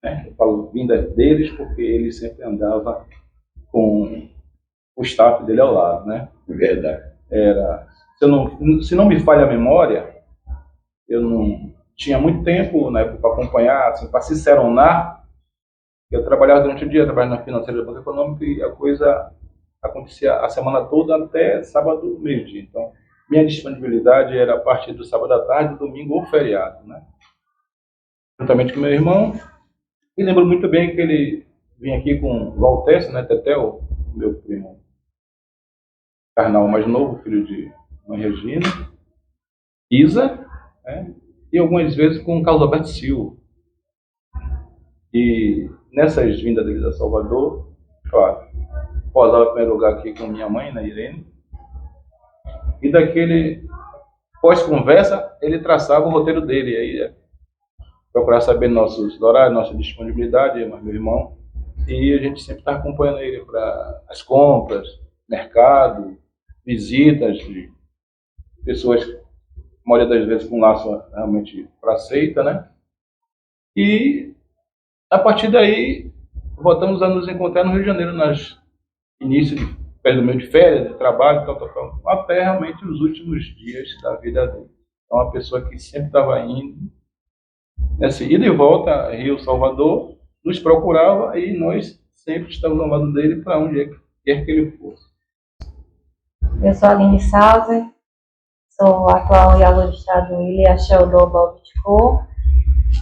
Né? Eu falo vindas deles porque ele sempre andava com o staff dele ao lado, né? Verdade. Se não me falha a memória, eu não tinha muito tempo, né, para acompanhar, assim, para ciceronar. Eu trabalhava durante o dia, trabalhava na financeira da Banca Econômica e a coisa acontecia a semana toda até sábado, meio-dia. Então, minha disponibilidade era a partir do sábado à tarde, domingo ou feriado, né? Juntamente com meu irmão. E lembro muito bem que ele vinha aqui com o Valtécio, né, Tetel, meu primo carnal mais novo, filho de mãe Regina, Isa, né, e algumas vezes com o Carlos Alberto Silva. E nessas vindas deles a Salvador, claro, posava em primeiro lugar aqui com minha mãe, né, Irene, e daquele pós-conversa, ele traçava o roteiro dele, aí procurar saber nossos horários, nossa disponibilidade, meu irmão, e a gente sempre está acompanhando ele para as compras, mercado, visitas de pessoas, a maioria das vezes com laço realmente para seita, né? E a partir daí voltamos a nos encontrar no Rio de Janeiro, nas inícios do meu de férias, de trabalho, tal, até realmente os últimos dias da vida dele. É uma pessoa que sempre estava indo, nessa ida e volta, Rio, Salvador, nos procurava e nós sempre estávamos ao lado dele para onde quer que ele fosse. Eu sou a Aline Sauser, sou atual Yalorixá do Ilha Sheldon Babiticô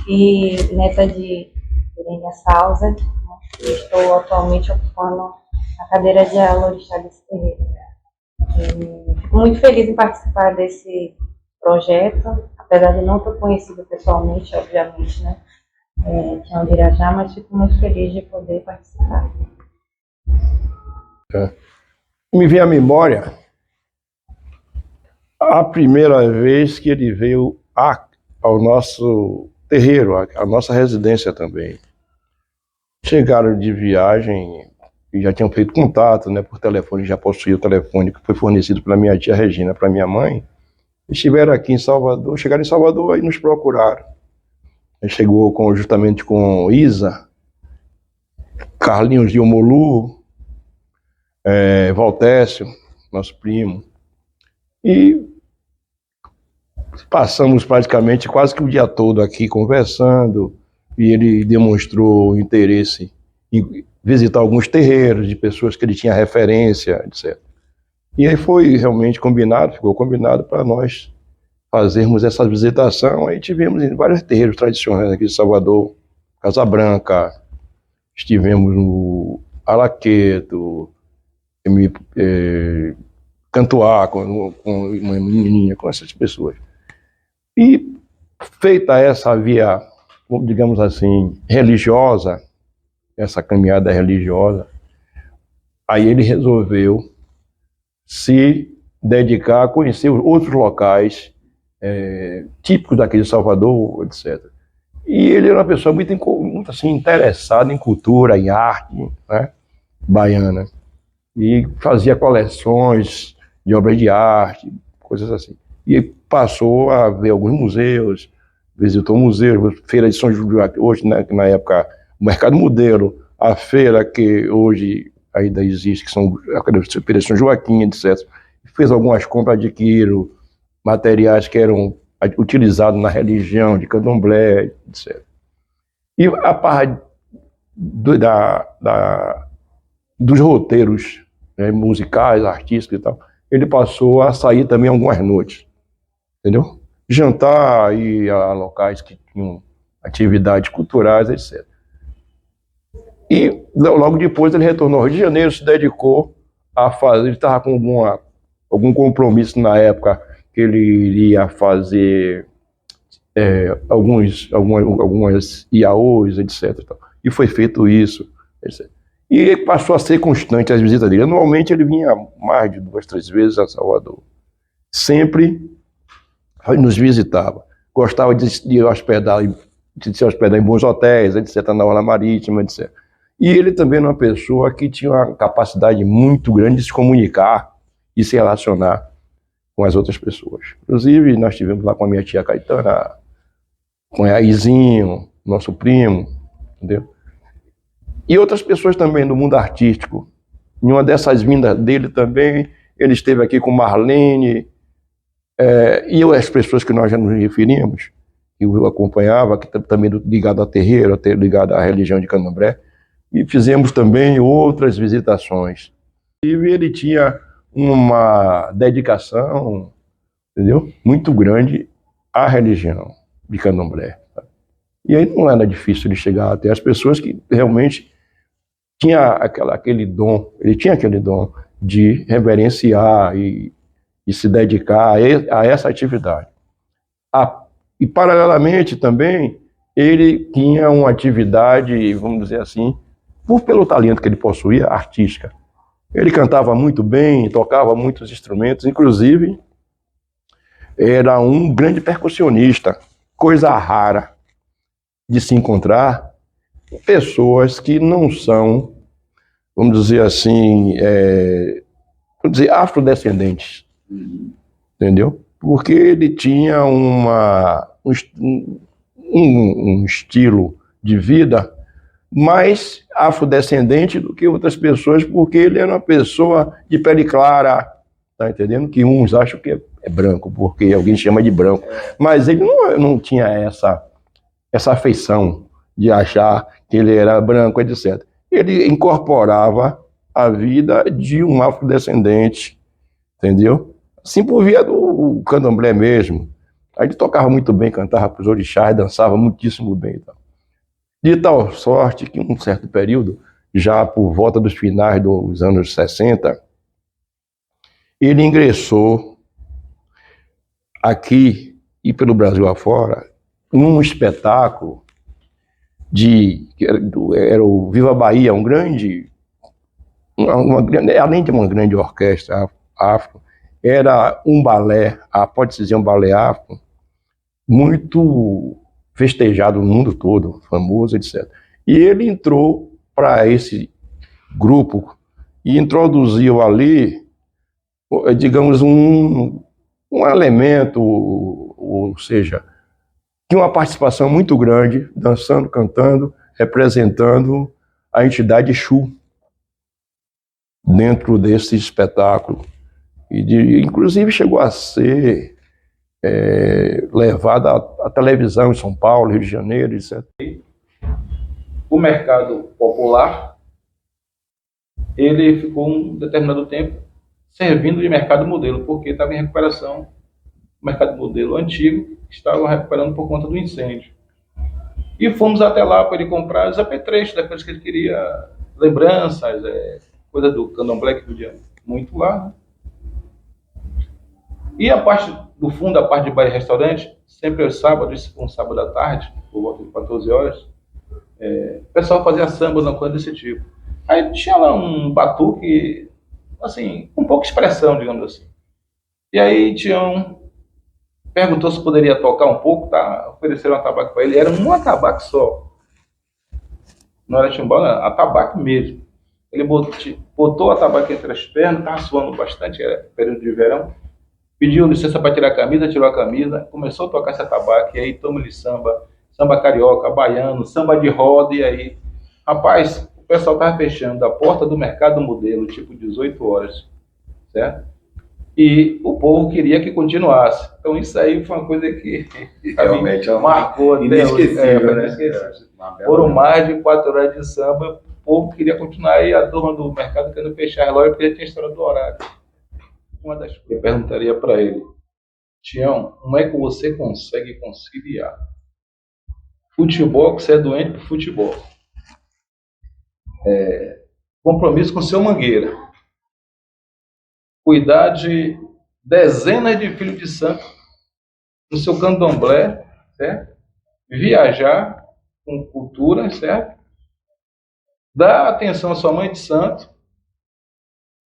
e neta de Irênia Sauser, né? Estou atualmente ocupando a cadeira de Yalorixá desse terreiro. Fico muito feliz em participar desse projeto, apesar de não ter conhecido pessoalmente, obviamente, né, Tião de Irajá, mas fico muito feliz de poder participar. Me vem à memória a primeira vez que ele veio ao nosso terreiro, à nossa residência também. Chegaram de viagem e já tinham feito contato, né, por telefone, já possuía o telefone que foi fornecido pela minha tia Regina para minha mãe. Estiveram aqui em Salvador, chegaram em Salvador e nos procuraram. Ele chegou justamente com Isa, Carlinhos de Omolu, Valtécio, nosso primo, e passamos praticamente quase que o dia todo aqui conversando, e ele demonstrou interesse em visitar alguns terreiros de pessoas que ele tinha referência, etc. E aí foi realmente combinado, ficou combinado para nós fazermos essa visitação. Aí tivemos em vários terreiros tradicionais aqui de Salvador, Casa Branca, estivemos no Araqueto, Cantuá, com uma menininha, com essas pessoas. E feita essa via, digamos assim, religiosa, essa caminhada religiosa, aí ele resolveu se dedicar a conhecer outros locais típicos daqui de Salvador, etc. E ele era uma pessoa muito assim, interessada em cultura, em arte, né, baiana. E fazia coleções de obras de arte, coisas assim. E passou a ver alguns museus, visitou museus, feira de São Joaquim, hoje, né, na época, o Mercado Modelo, a feira que hoje ainda existe, que são a feira de São Joaquim, etc. Fez algumas compras, adquiriram materiais que eram utilizados na religião de candomblé, etc. E a parte dos roteiros, né, musicais, artísticos e tal, ele passou a sair também algumas noites, entendeu? Jantar, ir a locais que tinham atividades culturais, etc. E logo depois ele retornou ao Rio de Janeiro, se dedicou a fazer, ele estava com algum compromisso na época que ele iria fazer algumas IAOs, etc. E foi feito isso, etc. E ele passou a ser constante as visitas dele. Anualmente ele vinha mais de 2, 3 vezes a Salvador. Sempre nos visitava. Gostava de se hospedar em bons hotéis, etc., na orla marítima, etc. E ele também era uma pessoa que tinha uma capacidade muito grande de se comunicar e se relacionar com as outras pessoas. Inclusive, nós estivemos lá com a minha tia Caetana, com a Izinho, nosso primo, entendeu? E outras pessoas também do mundo artístico. Em uma dessas vindas dele também, ele esteve aqui com Marlene, e as pessoas que nós já nos referimos, que eu acompanhava, que também ligado a terreiro, ligado à religião de Candomblé, e fizemos também outras visitações. E ele tinha uma dedicação, entendeu? Muito grande à religião de Candomblé. E aí não era difícil de chegar até as pessoas que realmente tinha aquele dom, ele tinha aquele dom de reverenciar e se dedicar a essa atividade. E paralelamente também, ele tinha uma atividade, vamos dizer assim, pelo talento que ele possuía, artística. Ele cantava muito bem, tocava muitos instrumentos, inclusive era um grande percussionista, coisa rara de se encontrar pessoas que não são, vamos dizer assim, afrodescendentes, entendeu? Porque ele tinha um estilo de vida mais afrodescendente do que outras pessoas, porque ele era uma pessoa de pele clara, tá entendendo? Que uns acham que é branco, porque alguém chama de branco, mas ele não tinha essa afeição de achar que ele era branco, etc. Ele incorporava a vida de um afrodescendente, entendeu? Assim por via do candomblé mesmo. Aí ele tocava muito bem, cantava para os orixás, dançava muitíssimo bem. Então. De tal sorte que, em um certo período, já por volta dos finais dos anos 60, ele ingressou aqui e pelo Brasil afora num espetáculo que era o Viva Bahia, além de uma grande orquestra afro, era um balé, pode-se dizer um balé afro, muito festejado no mundo todo, famoso, etc. E ele entrou para esse grupo e introduziu ali, digamos, um elemento, ou seja, tinha uma participação muito grande, dançando, cantando, representando a entidade Exu dentro desse espetáculo. Inclusive chegou a ser levada à televisão em São Paulo, Rio de Janeiro, etc. O mercado popular, ele ficou um determinado tempo servindo de mercado modelo, porque estava em recuperação. O mercado modelo antigo estava recuperando por conta do incêndio. E fomos até lá para ele comprar os apetrechos, daqueles que ele queria, lembranças, coisa do candomblé que podia muito lá, né? E a parte do fundo, a parte de bar e restaurante, sempre aos sábados, um sábado à tarde, por volta de 14 horas, o pessoal fazia samba, uma coisa desse tipo. Aí tinha lá um batuque, assim, com pouca expressão, digamos assim. E aí Tião perguntou se poderia tocar um pouco, tá? Ofereceram um atabaque para ele, era um atabaque só. Não era timbal, não, atabaque mesmo. Ele botou o atabaque entre as pernas, estava suando bastante, era período de verão. Pediu licença para tirar a camisa, tirou a camisa, começou a tocar esse atabaque, e aí toma-lhe samba, samba carioca, baiano, samba de roda, e aí, rapaz, o pessoal estava fechando a porta do Mercado Modelo, tipo 18 horas, certo? E o povo queria que continuasse. Então isso aí foi uma coisa que realmente marcou até inesquecível, né? Foram mais de 4 horas de samba, o povo queria continuar, e a turma do mercado querendo fechar a loja porque já tinha história do horário. Uma das coisas que eu perguntaria para ele: Tião, como é que você consegue conciliar futebol, que você é doente por futebol, compromisso com seu Mangueira, cuidar de dezenas de filhos de santo no seu candomblé, certo? Viajar com cultura, certo? Dar atenção à sua mãe de santo,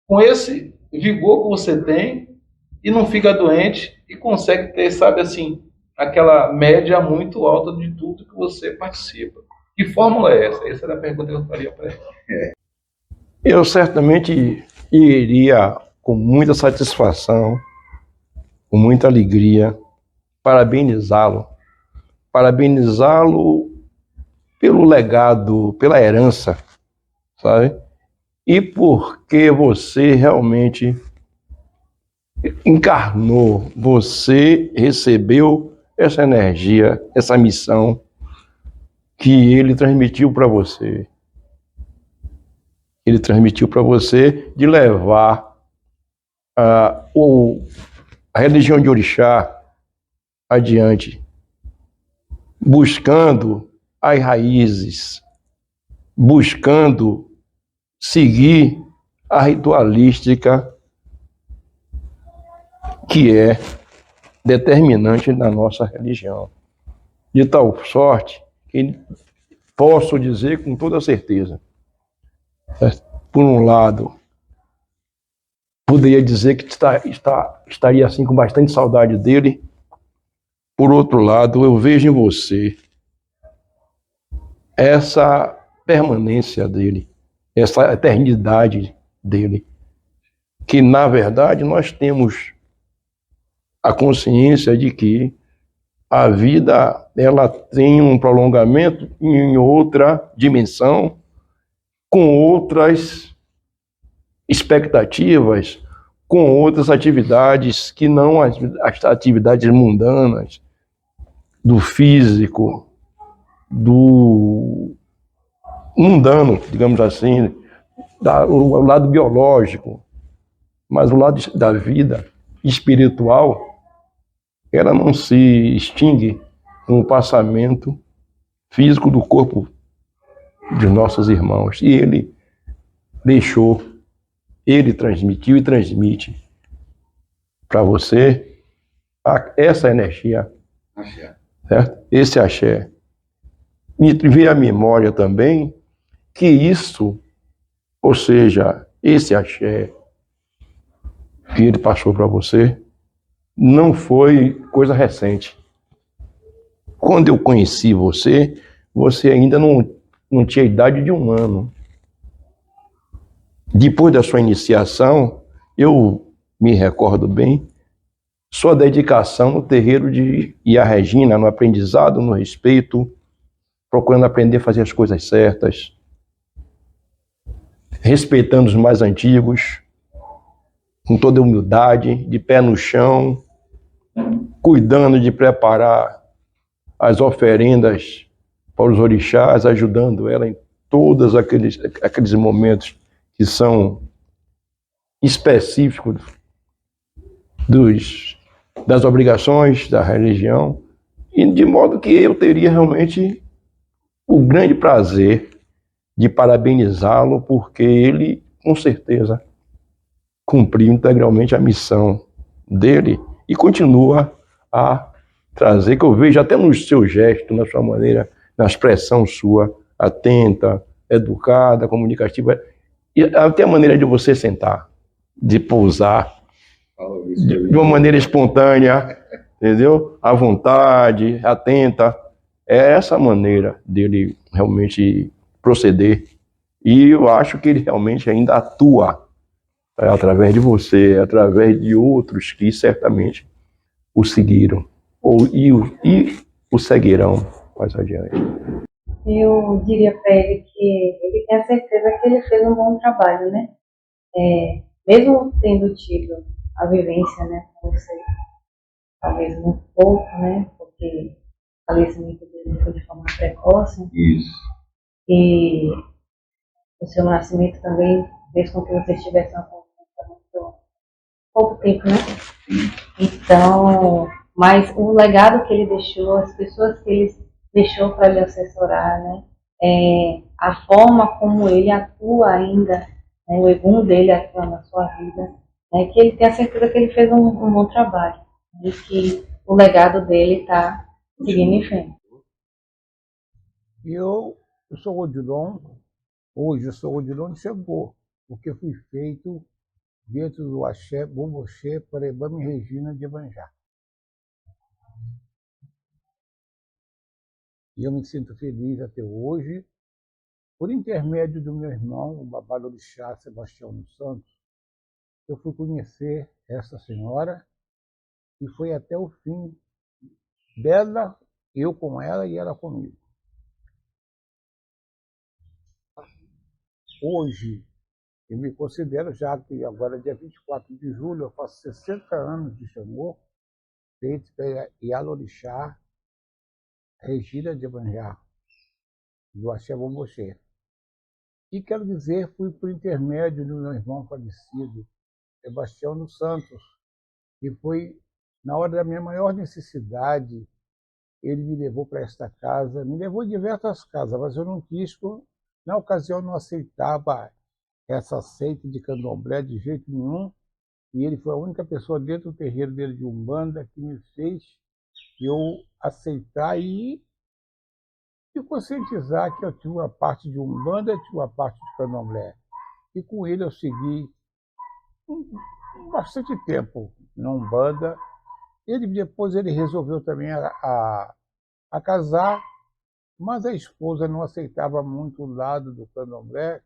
com esse vigor que você tem, e não fica doente e consegue ter, sabe assim, aquela média muito alta de tudo que você participa. Que fórmula é essa? Essa era a pergunta que eu faria para ele. Eu certamente iria, com muita satisfação, com muita alegria, parabenizá-lo. Parabenizá-lo pelo legado, pela herança, sabe? E porque você realmente encarnou, você recebeu essa energia, essa missão que ele transmitiu para você. Ele transmitiu para você de levar a religião de Orixá adiante, buscando as raízes, buscando seguir a ritualística que é determinante na nossa religião. De tal sorte que posso dizer com toda certeza, por um lado, poderia dizer que estaria assim com bastante saudade dele. Por outro lado, eu vejo em você essa permanência dele, essa eternidade dele, que na verdade nós temos a consciência de que a vida ela tem um prolongamento em outra dimensão, com outras expectativas, com outras atividades que não as atividades mundanas, do físico, do mundano, digamos assim, o lado biológico, mas o lado da vida espiritual, ela não se extingue com o passamento físico do corpo de nossos irmãos. E ele deixou, ele transmitiu e transmite para você essa energia, certo? Esse axé. Me veio à memória também que isso, ou seja, esse axé que ele passou para você, não foi coisa recente. Quando eu conheci você, você ainda não tinha idade de 1 ano. Depois da sua iniciação, eu me recordo bem, sua dedicação no terreiro de Ia Regina, no aprendizado, no respeito, procurando aprender a fazer as coisas certas, respeitando os mais antigos, com toda humildade, de pé no chão, cuidando de preparar as oferendas para os orixás, ajudando ela em todos aqueles momentos que são específicos das obrigações da religião, e de modo que eu teria realmente o grande prazer de parabenizá-lo, porque ele, com certeza, cumpriu integralmente a missão dele e continua a trazer, que eu vejo até no seu gesto, na sua maneira, na expressão sua, atenta, educada, comunicativa, e até a maneira de você sentar. de pousar de uma maneira espontânea, entendeu? À vontade, atenta. É essa maneira dele realmente proceder. E eu acho que ele realmente ainda atua através de você, através de outros que certamente o seguiram e o seguirão mais adiante. Eu diria para ele que ele tem a certeza que ele fez um bom trabalho, né? Mesmo tendo tido a vivência, né, com você, talvez muito pouco, né, porque o falecimento dele foi de forma precoce. Isso. E o seu nascimento também fez com que você tivesse uma confiança muito pouco tempo, né? Então, mas o legado que ele deixou, as pessoas que ele deixou para lhe assessorar, né? A forma como ele atua ainda, né? O egum dele atua na sua vida, né? Que ele tem a certeza que ele fez um bom trabalho, e que o legado dele está seguindo em frente. Eu sou Odilon, hoje eu sou Odilon de Chegou, porque fui feito dentro do Axé, Bomboxê, Parebama e Regina de Ebanjá. E eu me sinto feliz até hoje, por intermédio do meu irmão, o Babalorixá Sebastião dos Santos, eu fui conhecer essa senhora e foi até o fim dela, eu com ela e ela comigo. Hoje, eu me considero, já que agora, dia 24 de julho, eu faço 60 anos de Xangô, feito pela Yalorixá Regina de Ebanjá, do Axé Bomboxê. E quero dizer, fui por intermédio do meu irmão falecido, Sebastião dos Santos, que foi, na hora da minha maior necessidade, ele me levou para esta casa, me levou em diversas casas, mas eu não quis, na ocasião não aceitava essa seita de candomblé de jeito nenhum, e ele foi a única pessoa dentro do terreiro dele de Umbanda que me fez eu aceitar e conscientizar que eu tinha uma parte de Umbanda e tinha uma parte de candomblé. E com ele eu segui bastante tempo na Umbanda. Depois ele resolveu também a casar, mas a esposa não aceitava muito o lado do candomblé.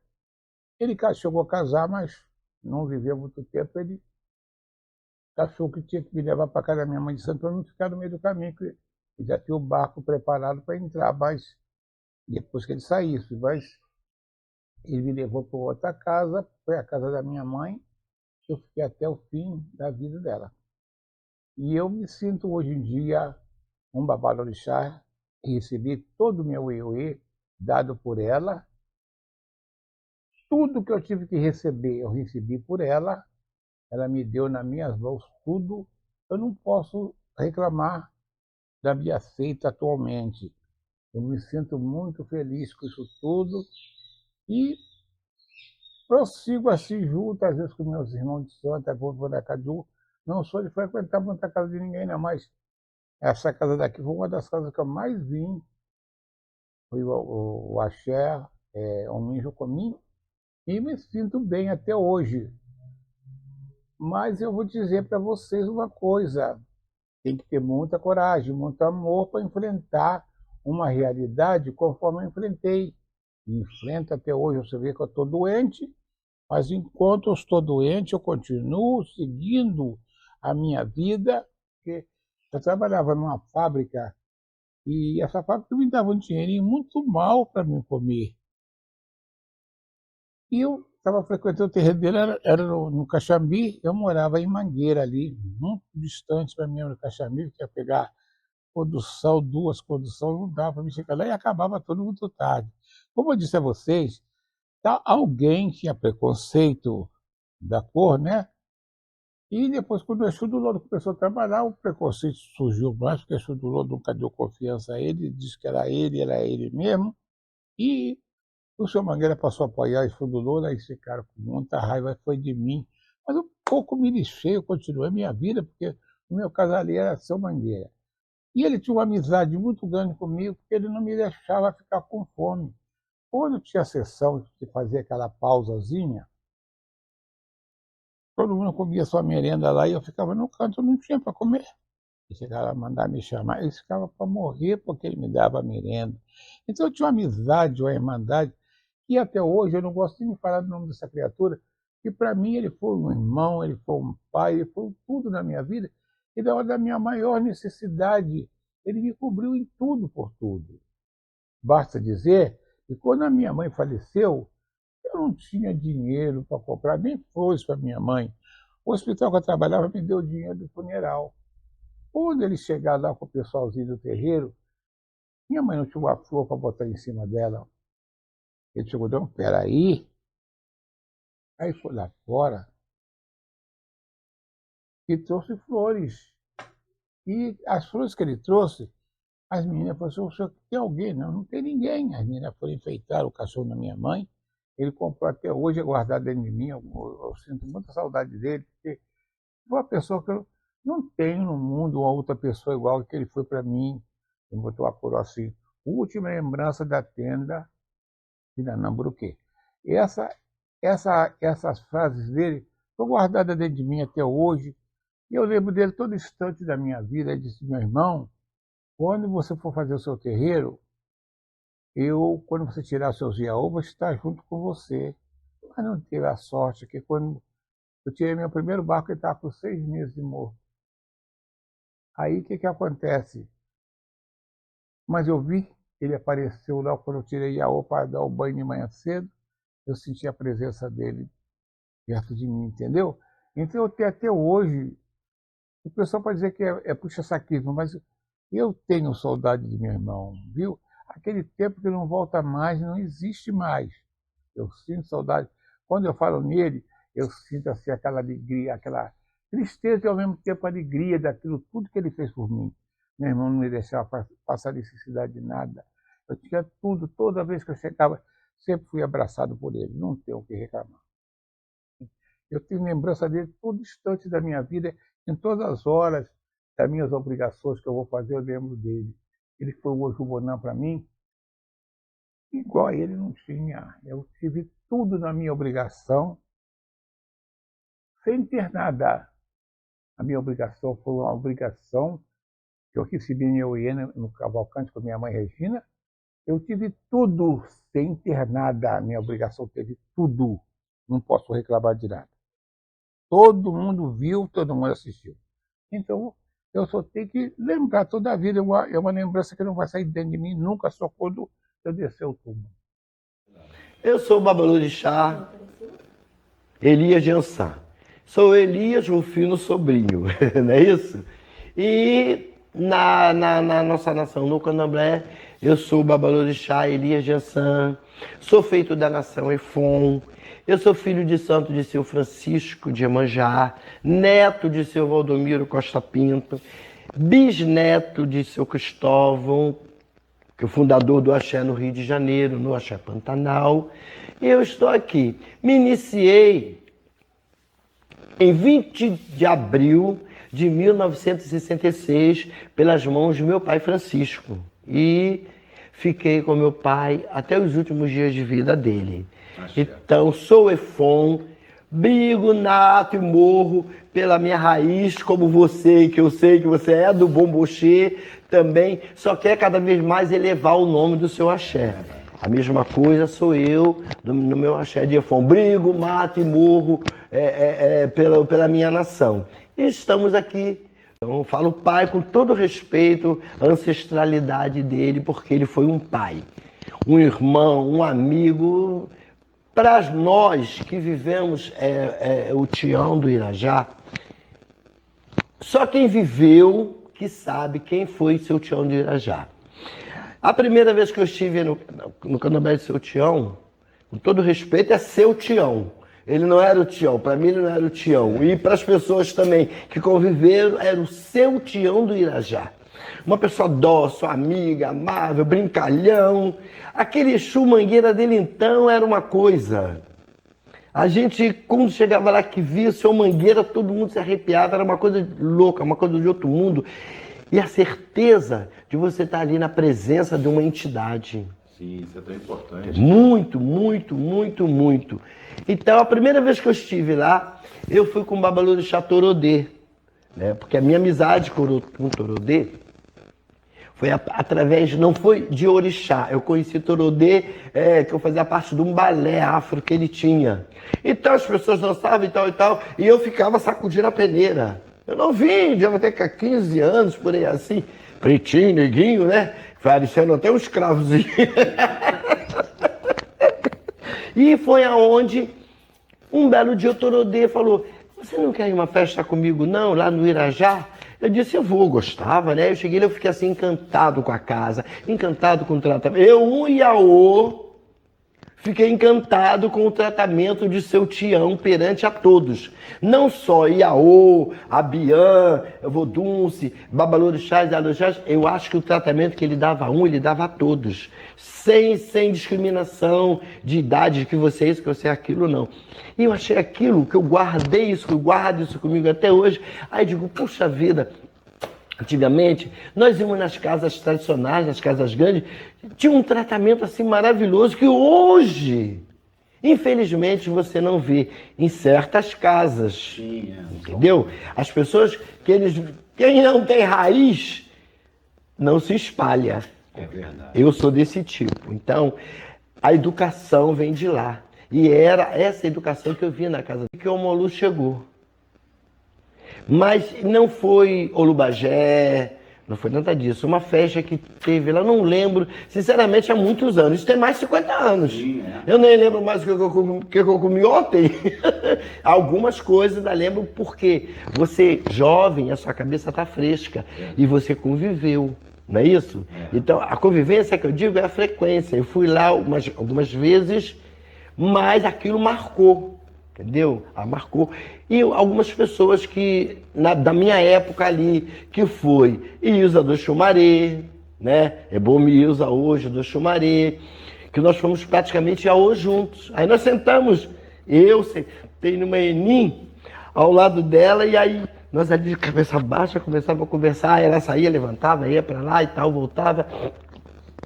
Ele chegou a casar, mas não viveu muito tempo. Ele achou que tinha que me levar para casa da minha mãe de Santo Antônio, não ficar no meio do caminho, que já tinha o barco preparado para entrar, mas depois que ele saísse. Mas ele me levou para outra casa, foi a casa da minha mãe, eu fiquei até o fim da vida dela. E eu me sinto hoje em dia um babalorixá, recebi todo o meu ioê dado por ela. Tudo que eu tive que receber, eu recebi por ela. Ela me deu nas minhas mãos tudo. Eu não posso reclamar da minha seita atualmente. Eu me sinto muito feliz com isso tudo e prossigo assim junto, às vezes com meus irmãos de Santa, vou na Cadu. Não sou de frequentar muita casa de ninguém, não, mas essa casa daqui foi uma das casas que eu mais vim. Foi o Axé, o Minho Comim, e me sinto bem até hoje. Mas eu vou dizer para vocês uma coisa: tem que ter muita coragem, muito amor para enfrentar uma realidade conforme eu enfrentei. E enfrento até hoje. Você vê que eu estou doente, mas enquanto eu estou doente, eu continuo seguindo a minha vida, porque eu trabalhava numa fábrica e essa fábrica me dava um dinheirinho muito mal para me comer. E eu estava frequentando o terreno dele, era no Caxambi, eu morava em Mangueira ali, muito distante para mim, no Caxambi, que ia pegar condução, 2 conduções, não dava para me chegar lá e acabava tudo muito tarde. Como eu disse a vocês, alguém tinha preconceito da cor, né? E depois, quando o Exu do Louro começou a trabalhar, o preconceito surgiu mais, porque o Exu do Louro nunca deu confiança a ele, disse que era ele mesmo. E o senhor Mangueira passou a apoiar o Exu do Louro, aí esse cara com muita raiva foi de mim. Mas um pouco me lixei, eu continuei a minha vida, porque o meu caso ali era seu Mangueira. E ele tinha uma amizade muito grande comigo, porque ele não me deixava ficar com fome. Quando tinha sessão que fazia aquela pausazinha, todo mundo comia sua merenda lá e eu ficava no canto, eu não tinha para comer. Ele chegava a mandar me chamar, ele ficava para morrer porque ele me dava merenda. Então eu tinha uma amizade, uma irmandade, e até hoje eu não gosto nem de falar do nome dessa criatura, que para mim ele foi um irmão, ele foi um pai, ele foi tudo na minha vida, e na hora da minha maior necessidade, ele me cobriu em tudo por tudo. Basta dizer que quando a minha mãe faleceu, eu não tinha dinheiro para comprar nem flores para minha mãe. O hospital que eu trabalhava me deu dinheiro do funeral. Quando ele chegar lá com o pessoalzinho do terreiro, minha mãe não tinha uma flor para botar em cima dela. Ele chegou, não, peraí. Aí foi lá fora e trouxe flores. E as flores que ele trouxe, as meninas falaram, o senhor tem alguém? Não, não tem ninguém. As meninas foram enfeitar o cachorro da minha mãe. Ele comprou até hoje, é guardado dentro de mim. Eu sinto muita saudade dele, porque foi uma pessoa que eu não tenho no mundo uma outra pessoa igual que ele foi para mim. Ele botou a coroa assim, última lembrança da tenda de Nanamburuquê. Essas frases dele estão guardadas dentro de mim até hoje. E eu lembro dele todo instante da minha vida. Ele disse, meu irmão, quando você for fazer o seu terreiro, quando você tirar os seus Iaô, vou estar junto com você. Mas não teve a sorte que quando eu tirei meu primeiro barco, ele estava com 6 meses de morto. Aí o que acontece? Mas eu vi, ele apareceu lá quando eu tirei Iaô para dar o banho de manhã cedo, eu senti a presença dele perto de mim, entendeu? Então até hoje, o pessoal pode dizer que é puxa-saquismo, mas eu tenho saudade de meu irmão, viu? Aquele tempo que não volta mais, não existe mais. Eu sinto saudade. Quando eu falo nele, eu sinto assim, aquela alegria, aquela tristeza e ao mesmo tempo alegria daquilo tudo que ele fez por mim. Meu irmão não me deixava passar necessidade de nada. Eu tinha tudo, toda vez que eu chegava, sempre fui abraçado por ele, não tenho o que reclamar. Eu tenho lembrança dele todo instante da minha vida, em todas as horas das minhas obrigações que eu vou fazer, eu lembro dele. Ele foi o Ojubonã para mim, igual a ele não tinha. Eu tive tudo na minha obrigação, sem ter nada. A minha obrigação foi uma obrigação que eu recebi em Euiena, no Cavalcante, com a minha mãe Regina. Eu tive tudo sem ter nada. A minha obrigação teve tudo. Não posso reclamar de nada. Todo mundo viu, todo mundo assistiu. Então, eu só tenho que lembrar toda a vida. É uma lembrança que não vai sair dentro de mim nunca, só quando eu descer o túmulo. Eu sou o Babalorixá Elias Janssan. Sou Elias Rufino Sobrinho, não é isso? E na nossa nação, no Candomblé, eu sou o Babalorixá Elias Janssan. Sou feito da nação Efon. Eu sou filho de santo de seu Francisco de Iemanjá, neto de seu Valdomiro Costa Pinto, bisneto de seu Cristóvão, que é o fundador do Axé no Rio de Janeiro, no Axé Pantanal. E eu estou aqui. Me iniciei em 20 de abril de 1966 pelas mãos de meu pai Francisco. E fiquei com meu pai até os últimos dias de vida dele. Então, sou Efon, brigo, nato e morro pela minha raiz, como você, que eu sei que você é do Bombochê também, só quer cada vez mais elevar o nome do seu axé. A mesma coisa sou eu no meu axé de Efon. Brigo, mato e morro pela minha nação. E estamos aqui. Então, eu falo pai com todo respeito à ancestralidade dele, porque ele foi um pai, um irmão, um amigo. Para nós que vivemos o Tião do Irajá, só quem viveu que sabe quem foi seu Tião do Irajá. A primeira vez que eu estive no Candomblé de seu Tião, com todo respeito, é seu Tião. Ele não era o Tião, para mim ele não era o Tião. E para as pessoas também que conviveram, era o seu Tião do Irajá. Uma pessoa dócil, amiga, amável, brincalhão. Aquele Exu Mangueira dele então era uma coisa. A gente, quando chegava lá que via o seu Mangueira, todo mundo se arrepiava, era uma coisa louca, uma coisa de outro mundo. E a certeza de você estar ali na presença de uma entidade. Sim, isso é tão importante. Muito, muito, muito, muito. Então, a primeira vez que eu estive lá, eu fui com o Babalorixá Torodê, né? Porque a minha amizade com o Torodê foi através, não foi de orixá, eu conheci Torodê, que eu fazia parte de um balé afro que ele tinha. Então as pessoas dançavam e tal, e eu ficava sacudindo a peneira. Eu não vim, devia ter 15 anos, por aí assim, pretinho, neguinho, né? Parecendo até um escravozinho. E foi aonde um belo dia o Torodê falou: você não quer ir uma festa comigo não, lá no Irajá? Eu disse, eu vou, gostava, né? Eu cheguei lá, eu fiquei assim encantado com a casa, encantado com o tratamento. Eu, um Iaô, fiquei encantado com o tratamento de seu Tião perante a todos. Não só Iaô, Abian, Vodunce, Babalorixás, Alorixás, eu acho que o tratamento que ele dava a um, ele dava a todos. Sem discriminação de idade, que você é isso, que você é aquilo, não. E eu achei aquilo, que eu guardei isso, que eu guardo isso comigo até hoje. Aí digo, puxa vida, antigamente, nós íamos nas casas tradicionais, nas casas grandes, tinha um tratamento assim maravilhoso que hoje, infelizmente, você não vê em certas casas. Sim, entendeu? As pessoas, quem não tem raiz, não se espalha. É verdade. Eu sou desse tipo. Então, a educação vem de lá. E era essa educação que eu vi na casa que o Omolu chegou. Mas não foi Olubagé, não foi nada disso. Uma festa que teve lá, não lembro, sinceramente, há muitos anos. Isso tem mais de 50 anos. Sim, é. Eu nem lembro mais o que eu comi ontem. Algumas coisas ainda lembro porque você, jovem, a sua cabeça está fresca e você conviveu. Não é isso? Então, a convivência que eu digo é a frequência. Eu fui lá algumas vezes, mas aquilo marcou, entendeu? Marcou. E algumas pessoas que, da minha época ali, que foi Ilza do Xumaré, né? Ebomilza hoje do Xumaré, que nós fomos praticamente Iaô juntos. Aí nós sentamos, eu sentei numa Enim ao lado dela, e aí nós ali de cabeça baixa começávamos a conversar, ela saía, levantava, ia para lá e tal, voltava.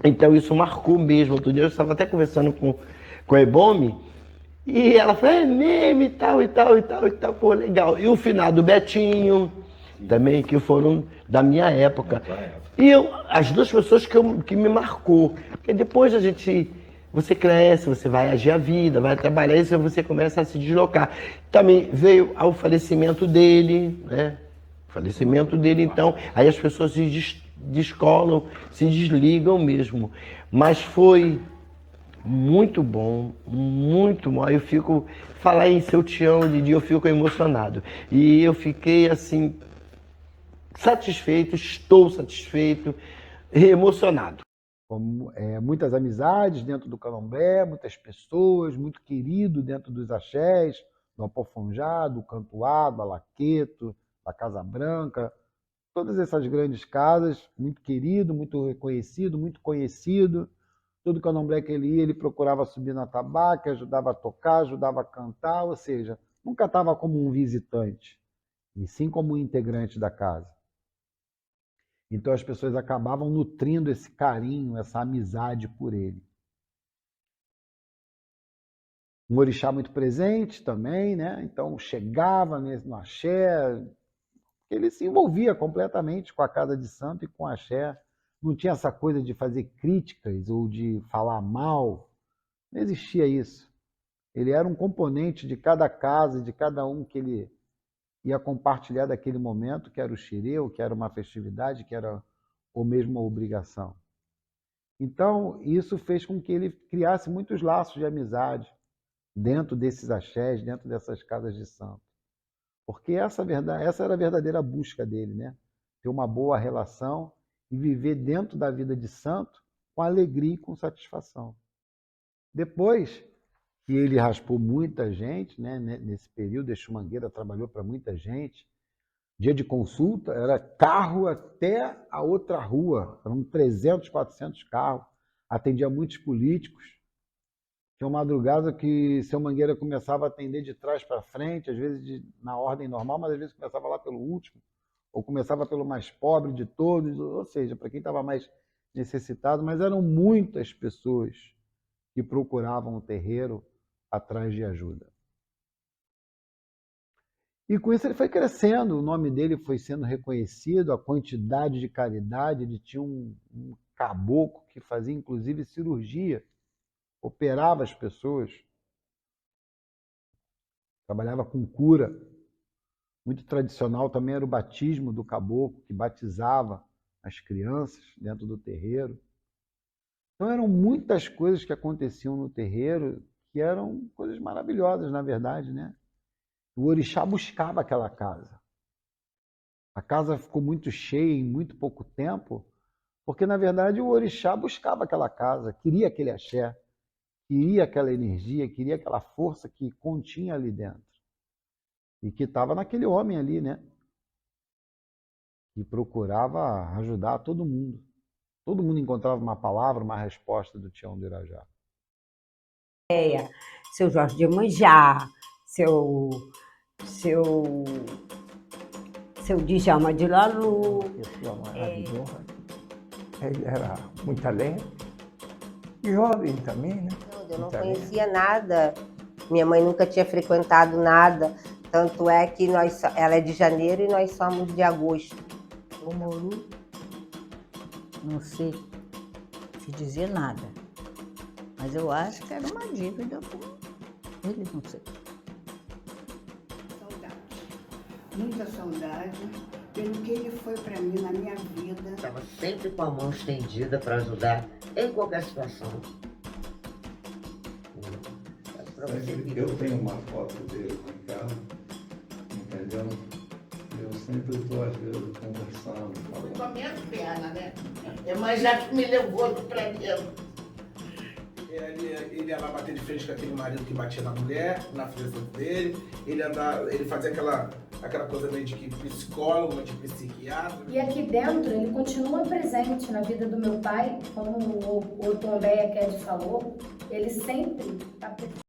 Então isso marcou mesmo. Outro dia eu estava até conversando com a Ebome, e ela falou, é mesmo e tal, pô, legal. E o finado Betinho, também, que foram da minha época. E as duas pessoas que me marcou. Porque depois você cresce, você vai agir a vida, vai trabalhar, e você começa a se deslocar. Também veio ao falecimento dele, né? O falecimento dele, então, aí as pessoas se descolam, se desligam mesmo. Mas foi muito bom, muito bom. Eu falar em seu Tião, Didi, eu fico emocionado. E eu fiquei assim, satisfeito, estou satisfeito e emocionado. Muitas amizades dentro do candomblé, muitas pessoas, muito querido dentro dos axés, do Apofonjá, do Cantuá, do Alaqueto, da Casa Branca, todas essas grandes casas, muito querido, muito reconhecido, muito conhecido. Todo candomblé que ele ia, ele procurava subir na tabaca, ajudava a tocar, ajudava a cantar, ou seja, nunca estava como um visitante, e sim como um integrante da casa. Então as pessoas acabavam nutrindo esse carinho, essa amizade por ele. Um orixá muito presente também, né? Então chegava no axé, ele se envolvia completamente com a casa de santo e com o axé. Não tinha essa coisa de fazer críticas ou de falar mal. Não existia isso. Ele era um componente de cada casa, de cada um que ele ia compartilhar daquele momento, que era o xirê, que era uma festividade, que era ou mesmo uma obrigação. Então, isso fez com que ele criasse muitos laços de amizade dentro desses axés, dentro dessas casas de santo. Porque essa era a verdadeira busca dele, né? Ter uma boa relação e viver dentro da vida de santo com alegria e com satisfação. Depois que ele raspou muita gente, né, nesse período, Exu Mangueira trabalhou para muita gente, dia de consulta era carro até a outra rua, eram 300, 400 carros, atendia muitos políticos. Tinha uma madrugada que seu Mangueira começava a atender de trás para frente, às vezes na ordem normal, mas às vezes começava lá pelo último, ou começava pelo mais pobre de todos, ou seja, para quem estava mais necessitados, mas eram muitas pessoas que procuravam o terreiro atrás de ajuda. E com isso ele foi crescendo, o nome dele foi sendo reconhecido, a quantidade de caridade, ele tinha um caboclo que fazia inclusive cirurgia, operava as pessoas, trabalhava com cura. Muito tradicional também era o batismo do caboclo, que batizava as crianças dentro do terreiro. Então eram muitas coisas que aconteciam no terreiro que eram coisas maravilhosas, na verdade, né? O orixá buscava aquela casa. A casa ficou muito cheia em muito pouco tempo, porque, na verdade, o orixá buscava aquela casa, queria aquele axé, queria aquela energia, queria aquela força que continha ali dentro. E que estava naquele homem ali, né? Que procurava ajudar todo mundo. Todo mundo encontrava uma palavra, uma resposta do Tião do Irajá. Seu Jorge de Iemanjá, seu Djalma de Lalu. Pessoa maravilhosa. Ele era muito alegre. Jovem também, né? Eu não conhecia nada. Minha mãe nunca tinha frequentado nada. Tanto é que ela é de janeiro e nós somos de agosto. O Mouru, não sei se dizer nada, mas eu acho que era uma dívida com ele, não sei. Saudade, muita saudade, pelo que ele foi para mim na minha vida. Estava sempre com a mão estendida para ajudar em qualquer situação. Eu tenho uma foto dele em casa, entendeu? Eu sempre estou, às vezes, conversando, falando. Com a minha perna, né? Mas já que me levou para dentro. Ele ia lá bater de frente com aquele marido que batia na mulher, na frente dele. Ele fazia aquela coisa meio de que psicólogo, meio de psiquiatra. E aqui dentro ele continua presente na vida do meu pai, como o Tom Beia Ked falou, ele sempre está presente.